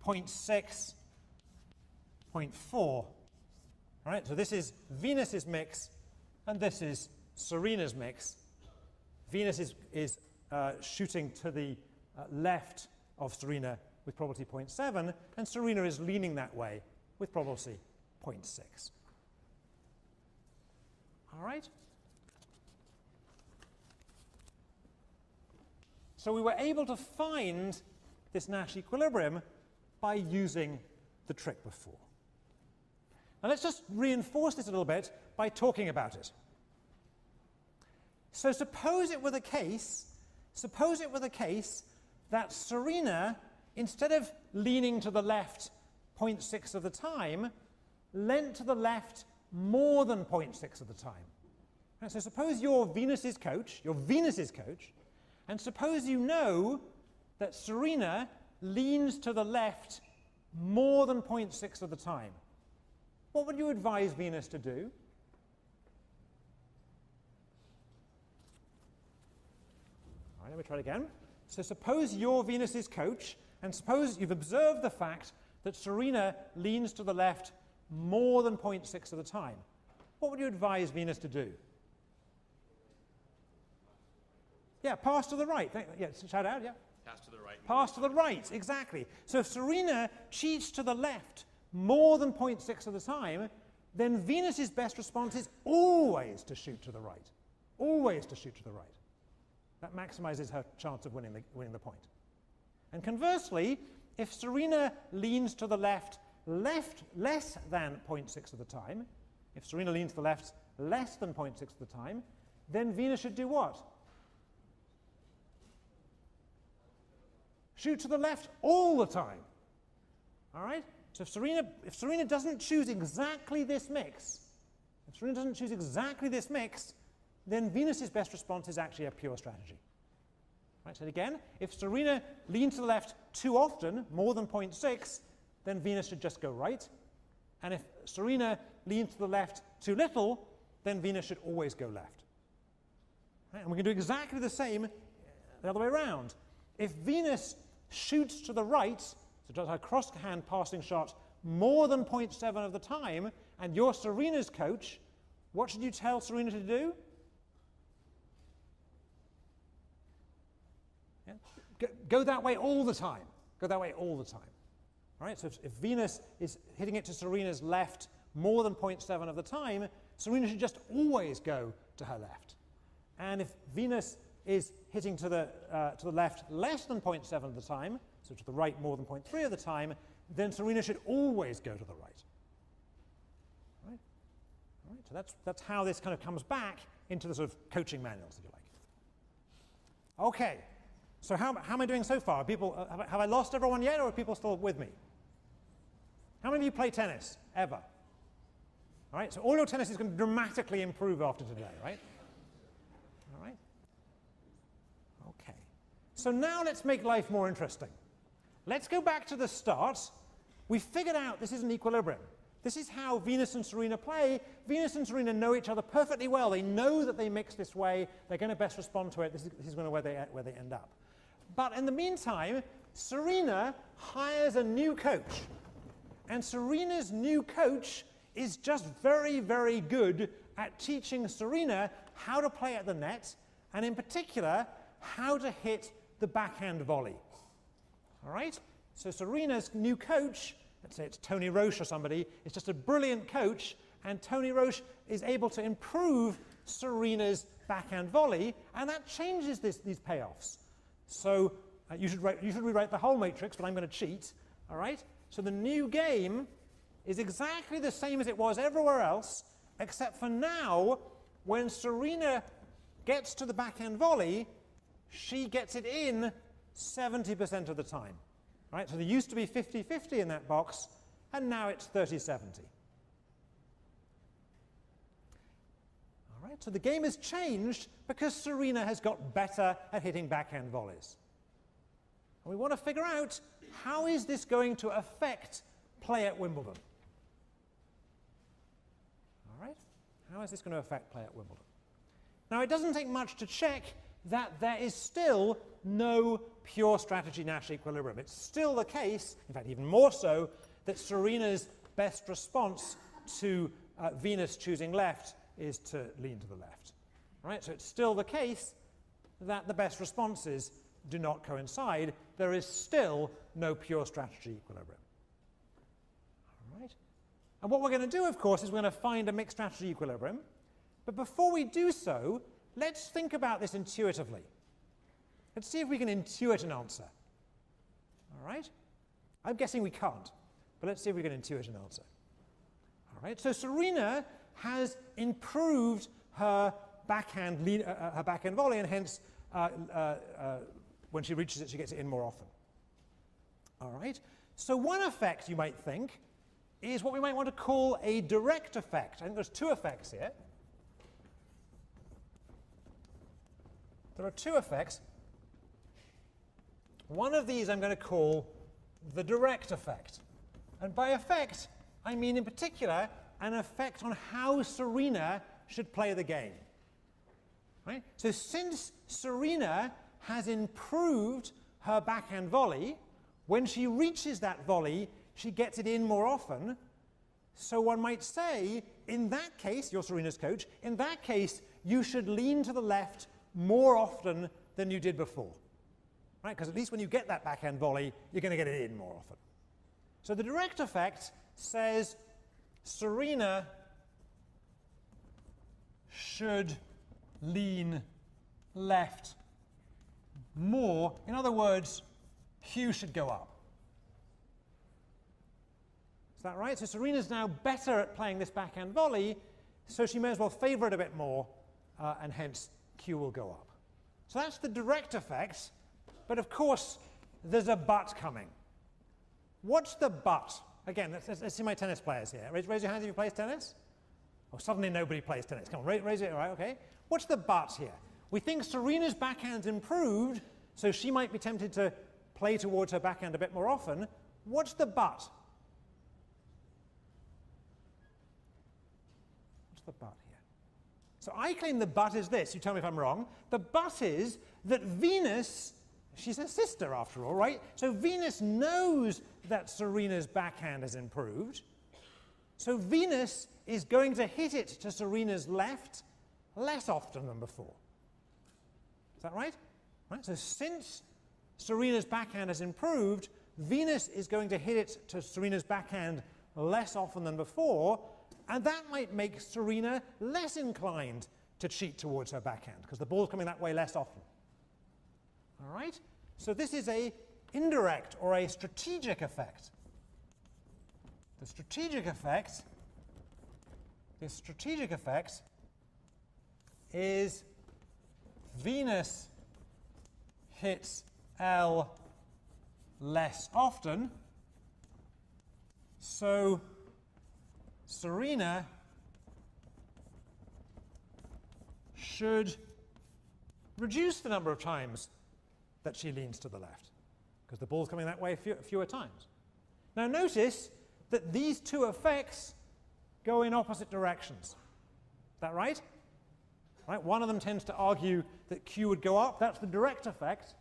0.6, 0.4. All right, so this is Venus's mix, and this is Serena's mix. Venus is shooting to the left of Serena with probability 0.7, and Serena is leaning that way with probability 0.6. All right? So we were able to find this Nash equilibrium by using the trick before. Now let's just reinforce this a little bit by talking about it. So suppose it were the case that Serena, instead of leaning to the left 0.6 of the time, leant to the left more than 0.6 of the time. Right, so suppose you're Venus's coach, and suppose you know that Serena leans to the left more than 0.6 of the time. What would you advise Venus to do? All right, let me try it again. So suppose you're Venus's coach, and suppose you've observed the fact that Serena leans to the left more than 0.6 of the time. What would you advise Venus to do? Yeah, pass to the right. Yeah, shout out, yeah. Pass to the right. Pass to the right, exactly. So if Serena cheats to the left more than 0.6 of the time, then Venus's best response is always to shoot to the right. Always to shoot to the right. That maximizes her chance of winning the point. And conversely, if Serena leans to the left less than 0.6 of the time, if Serena leans to the left less than 0.6 of the time, then Venus should do what? Shoot to the left all the time. All right? So if Serena doesn't choose exactly this mix, then Venus's best response is actually a pure strategy. Right, so again, if Serena leans to the left too often, more than 0.6, then Venus should just go right. And if Serena leans to the left too little, then Venus should always go left. Right, and we can do exactly the same the other way around. If Venus shoots to the right, so does her cross-hand passing shot more than 0.7 of the time, and you're Serena's coach, what should you tell Serena to do? Yeah. Go that way all the time. Go that way all the time. All right, so if Venus is hitting it to Serena's left more than 0.7 of the time, Serena should just always go to her left. And if Venus is hitting to the left less than 0.7 of the time, so to the right more than 0.3 of the time, then Serena should always go to the right. Right? All right, so that's how this kind of comes back into the sort of coaching manuals, if you like. Okay, so how am I doing so far? People, have I lost everyone yet, or are people still with me? How many of you play tennis, ever? All right, so all your tennis is going to dramatically improve after today, right? All right. Okay. So now let's make life more interesting. Let's go back to the start. We figured out this is an equilibrium. This is how Venus and Serena play. Venus and Serena know each other perfectly well. They know that they mix this way. They're going to best respond to it. This is going to where they end up. But in the meantime, Serena hires a new coach. And Serena's new coach is just very, very good at teaching Serena how to play at the net, and in particular, how to hit the backhand volley. All right? So Serena's new coach, let's say it's Tony Roche or somebody, is just a brilliant coach, and Tony Roche is able to improve Serena's backhand volley, and that changes these payoffs. So you should rewrite the whole matrix, but I'm going to cheat. All right? So the new game is exactly the same as it was everywhere else, except for now, when Serena gets to the backhand volley, she gets it in 70% of the time. Right? So there used to be 50-50 in that box, and now it's 30-70. All right, so the game has changed because Serena has got better at hitting backhand volleys. And we want to figure out, how is this going to affect play at Wimbledon? All right, how is this going to affect play at Wimbledon? Now, it doesn't take much to check that there is still no pure strategy Nash equilibrium. It's still the case, in fact even more so, that Serena's best response to Venus choosing left is to lean to the left. Right? So it's still the case that the best responses do not coincide. There is still no pure strategy equilibrium. All right? And what we're going to do, of course, is we're going to find a mixed strategy equilibrium. But before we do so, let's think about this intuitively. Let's see if we can intuit an answer. All right? I'm guessing we can't, but let's see if we can intuit an answer. All right? So Serena has improved her backhand volley, and hence when she reaches it, she gets it in more often. All right? So one effect, you might think, is what we might want to call a direct effect. I think there's two effects here. There are two effects. One of these I'm going to call the direct effect. And by effect, I mean in particular an effect on how Serena should play the game. Right? So since Serena has improved her backhand volley, when she reaches that volley, she gets it in more often. So one might say, in that case, you're Serena's coach, in that case, you should lean to the left more often than you did before. Right? Because at least when you get that backhand volley, you're going to get it in more often. So the direct effect says Serena should lean left more. In other words, Q should go up. Is that right? So Serena's now better at playing this backhand volley, so she may as well favor it a bit more, and hence Q will go up. So that's the direct effect, but of course there's a but coming. What's the but? Again, let's see my tennis players here. Raise your hands if you play tennis. Oh, suddenly nobody plays tennis. Come on, raise it. All right, okay. What's the but here? We think Serena's backhand's improved, so she might be tempted to play towards her backhand a bit more often. What's the but? What's the but here? So I claim the but is this. You tell me if I'm wrong. The but is that Venus, she's her sister after all, right? So Venus knows that Serena's backhand has improved. So Venus is going to hit it to Serena's left less often than before. Is that right? Right? So since Serena's backhand has improved, Venus is going to hit it to Serena's backhand less often than before, and that might make Serena less inclined to cheat towards her backhand, because the ball's coming that way less often. All right? So this is a indirect or a strategic effect. The strategic effect is Venus hits L less often, so Serena should reduce the number of times that she leans to the left, because the ball's coming that way fewer times. Now notice that these two effects go in opposite directions. Is that right? Right? One of them tends to argue that Q would go up. That's the direct effect.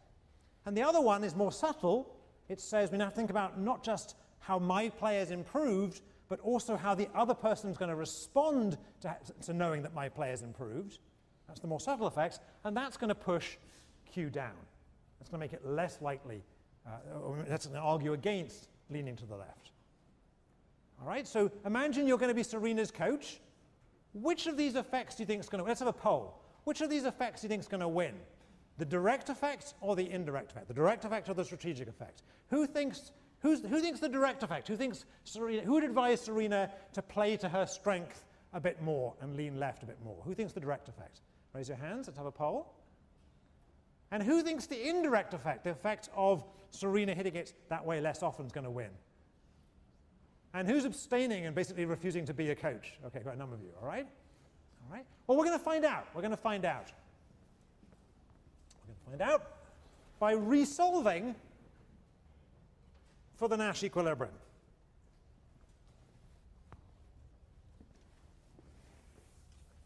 And the other one is more subtle. It says we now think about not just how my player's improved, but also how the other person's going to respond to knowing that my player's improved. That's the more subtle effect. And that's going to push Q down. That's going to make it less likely, or that's going to argue against leaning to the left. All right, so imagine you're going to be Serena's coach. Which of these effects do you think is going to, let's have a poll. Which of these effects do you think is going to win? The direct effect or the indirect effect? The direct effect or the strategic effect? Who thinks the direct effect? Who would advise Serena to play to her strength a bit more and lean left a bit more? Who thinks the direct effect? Raise your hands, let's have a poll. And who thinks the indirect effect, the effect of Serena hitting it that way less often, is going to win? And who's abstaining and basically refusing to be a coach? Okay, quite a number of you, all right? All right. Well, we're going to find out. We're going to find out. We're going to find out by resolving for the Nash equilibrium.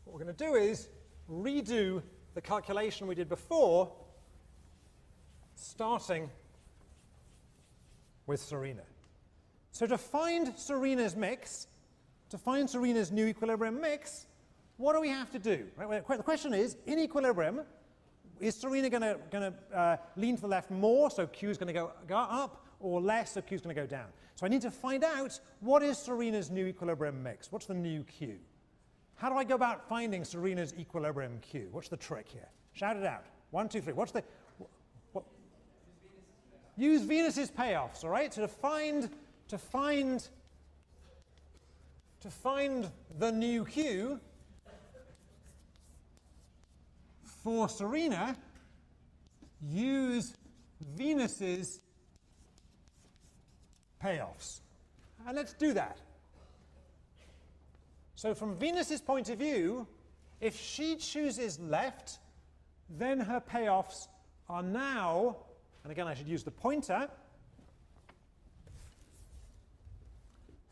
What we're going to do is redo the calculation we did before, starting with Serena. So to find Serena's mix, to find Serena's new equilibrium mix, what do we have to do? Right? The question is, in equilibrium, is Serena going to lean to the left more, so Q is going to go up, or less, so Q is going to go down? So I need to find out what is Serena's new equilibrium mix. What's the new Q? How do I go about finding Serena's equilibrium Q? What's the trick here? Shout it out. 1, 2, 3. What's the... Use Venus's payoffs, all right? So to find the new Q for Serena, use Venus's payoffs. And let's do that. So from Venus's point of view, if she chooses left, then her payoffs are now, and again I should use the pointer,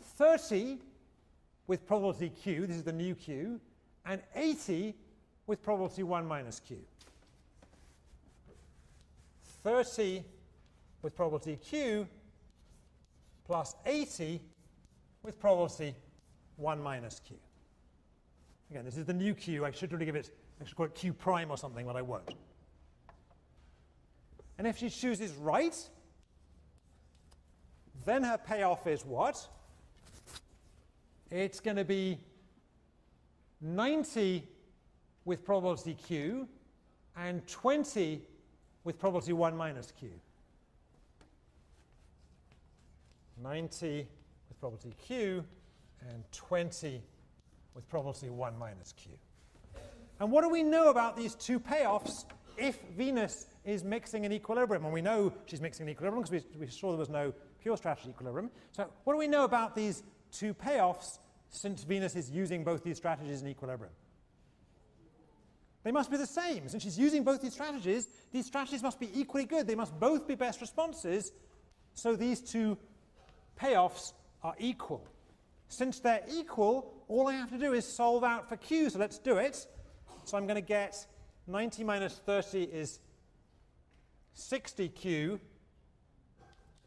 30 with probability Q, this is the new Q, and 80 with probability 1 minus Q. 30 with probability Q plus 80 with probability 1 minus Q. Again, this is the new Q. I should call it Q prime or something, but I won't. And if she chooses right, then her payoff is what? It's going to be 90 with probability Q and 20 with probability 1 minus Q. 90 with probability Q and 20 with probability 1 minus Q. And what do we know about these two payoffs if Venus is mixing in equilibrium? And we know she's mixing in equilibrium because we saw there was no pure strategy equilibrium. So what do we know about these two payoffs since Venus is using both these strategies in equilibrium? They must be the same. Since she's using both these strategies must be equally good. They must both be best responses, so these two payoffs are equal. Since they're equal, all I have to do is solve out for Q, so let's do it. So I'm going to get 90 minus 30 is 60q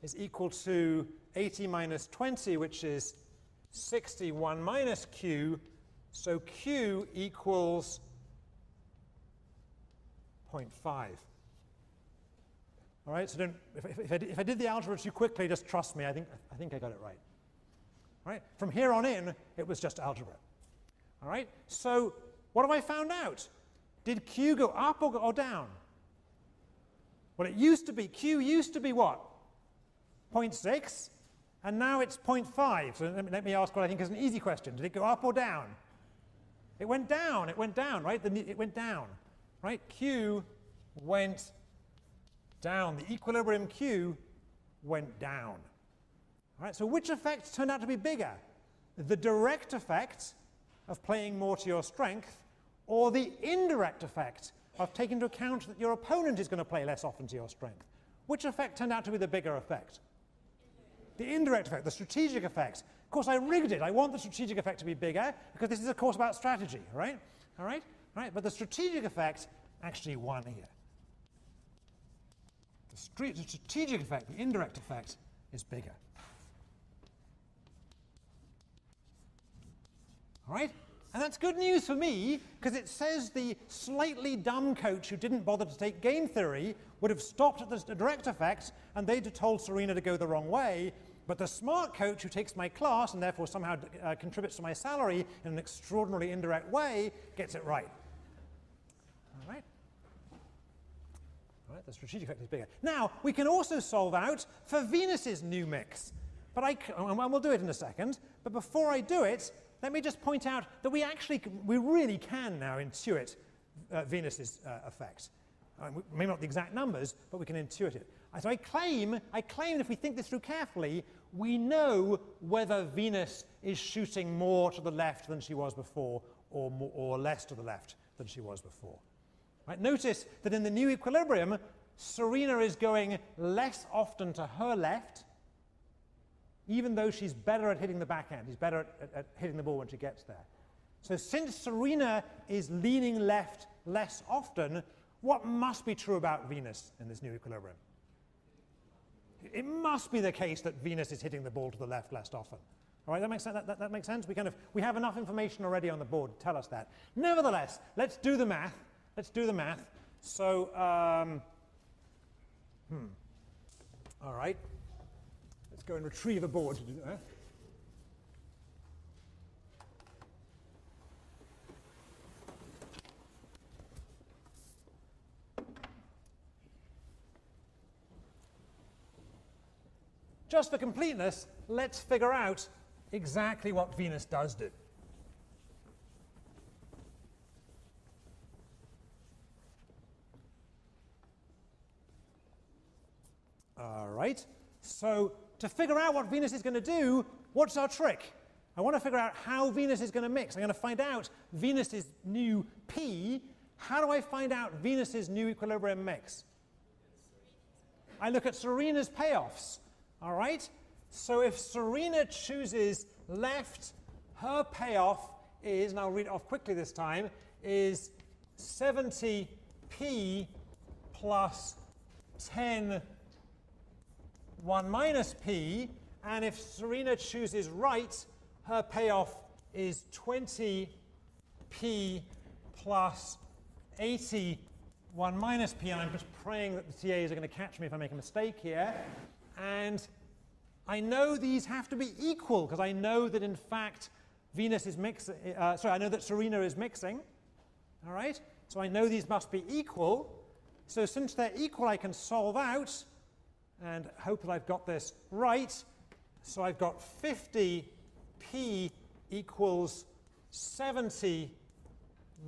is equal to 80 minus 20, which is 61 minus q, so q equals 0.5. All right, so if I did the algebra too quickly, just trust me, I think I got it right. All right, from here on in, it was just algebra. All right, so what have I found out? Did q go up or down? Well, it used to be, q used to be what? 0.6, and now it's 0.5. So let me ask what I think is an easy question. Did it go up or down? It went down, right? It went down, right? Q went down. The equilibrium Q went down. All right, so which effect turned out to be bigger? The direct effect of playing more to your strength, or the indirect effect of taking into account that your opponent is going to play less often to your strength? Which effect turned out to be the bigger effect? The indirect effect, the strategic effect. Of course, I rigged it. I want the strategic effect to be bigger because this is a course about strategy, right? All right? All right? But the strategic effect actually won here. The strategic effect, the indirect effect, is bigger. All right? And that's good news for me, because it says the slightly dumb coach who didn't bother to take game theory would have stopped at the direct effect, and they'd have told Serena to go the wrong way. But the smart coach who takes my class and therefore somehow contributes to my salary in an extraordinarily indirect way gets it right. All right? All right, the strategic effect is bigger. Now, we can also solve out for Venus's new mix. But and we'll do it in a second. But before I do it, let me just point out that we really can now intuit Venus's effect. Maybe not the exact numbers, but we can intuit it. So I claim that if we think this through carefully, we know whether Venus is shooting more to the left than she was before, or less to the left than she was before. Right? Notice that in the new equilibrium, Serena is going less often to her left, even though she's better at hitting the backhand. She's better at hitting the ball when she gets there. So since Serena is leaning left less often, what must be true about Venus in this new equilibrium? It must be the case that Venus is hitting the ball to the left less often. All right, that makes sense? That makes sense? We have enough information already on the board to tell us that. Nevertheless, let's do the math. Let's do the math. So, all right. Let's go and retrieve a board to do that. Just for completeness, let's figure out exactly what Venus does do. All right. So to figure out what Venus is going to do, what's our trick? I want to figure out how Venus is going to mix. I'm going to find out Venus's new P. How do I find out Venus's new equilibrium mix? I look at Serena's payoffs. All right? So if Serena chooses left, her payoff is, and I'll read it off quickly this time, is 70p plus 10 1 minus p, and if Serena chooses right, her payoff is 20p plus 80 1 minus p, and I'm just praying that the TAs are going to catch me if I make a mistake here. And I know these have to be equal, because I know that in fact Venus is mixing, I know that Serena is mixing, all right? So I know these must be equal. So since they're equal, I can solve out and hope that I've got this right. So I've got 50p equals 70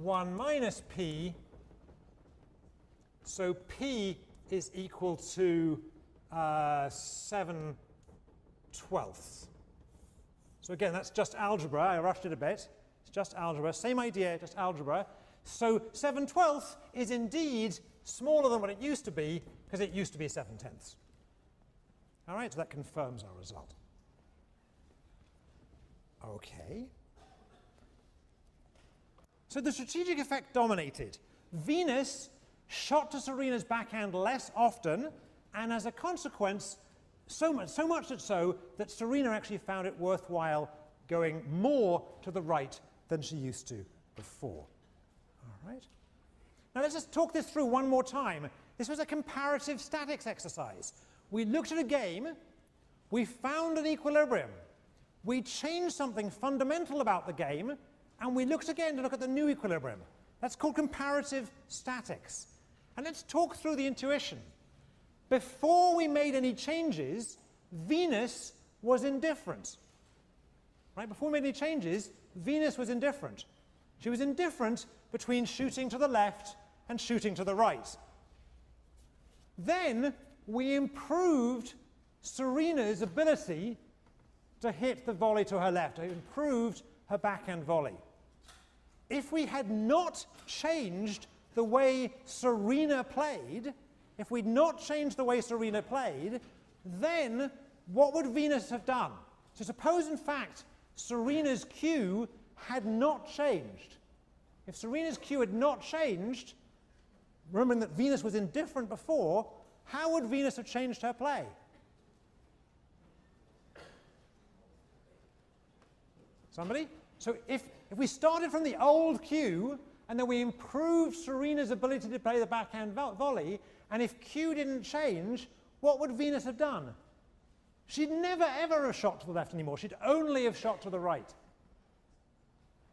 1 minus p. So p is equal to 7/12. So again, that's just algebra. I rushed it a bit. It's just algebra. Same idea, just algebra. So 7/12 is indeed smaller than what it used to be, because it used to be 7/10. All right, so that confirms our result. Okay. So the strategic effect dominated. Venus shot to Serena's backhand less often, and as a consequence, so much that Serena actually found it worthwhile going more to the right than she used to before. All right. Now let's just talk this through one more time. This was a comparative statics exercise. We looked at a game, we found an equilibrium, we changed something fundamental about the game, and we looked again to look at the new equilibrium. That's called comparative statics. And let's talk through the intuition. Before we made any changes, Venus was indifferent. Right? Before we made any changes, Venus was indifferent. She was indifferent between shooting to the left and shooting to the right. Then we improved Serena's ability to hit the volley to her left. It improved her backhand volley. If we had not changed the way Serena played, then what would Venus have done? So suppose, in fact, Serena's cue had not changed. If Serena's cue had not changed, remembering that Venus was indifferent before, how would Venus have changed her play? Somebody? So if we started from the old cue, and then we improved Serena's ability to play the backhand volley, and if cue didn't change, what would Venus have done? She'd never ever have shot to the left anymore. She'd only have shot to the right.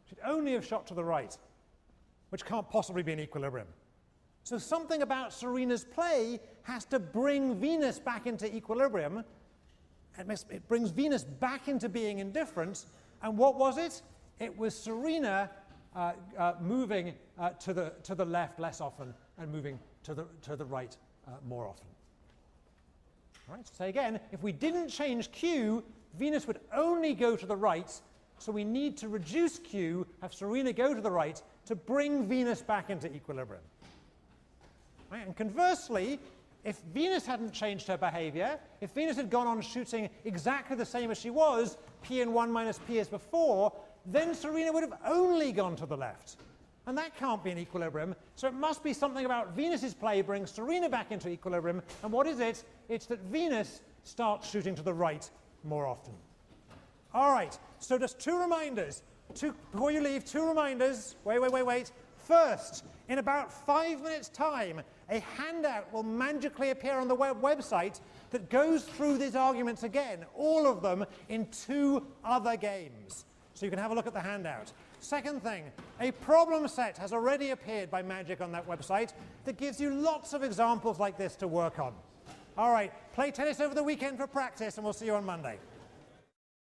She'd only have shot to the right, which can't possibly be an equilibrium. So something about Serena's play has to bring Venus back into equilibrium. It brings Venus back into being indifferent. And what was it? It was Serena moving to the left less often and moving to the right more often. All right, so say again, if we didn't change Q, Venus would only go to the right, so we need to reduce Q, have Serena go to the right, to bring Venus back into equilibrium. Right? And conversely, if Venus hadn't changed her behavior, if Venus had gone on shooting exactly the same as she was, P in 1 minus P as before, then Serena would have only gone to the left. And that can't be an equilibrium, so it must be something about Venus's play brings Serena back into equilibrium. And what is it? It's that Venus starts shooting to the right more often. All right, so just two reminders. Before you leave, two reminders. Wait. First, in about 5 minutes' time, a handout will magically appear on the website that goes through these arguments again, all of them in 2 other games. So you can have a look at the handout. Second thing, a problem set has already appeared by magic on that website that gives you lots of examples like this to work on. All right, play tennis over the weekend for practice, and we'll see you on Monday.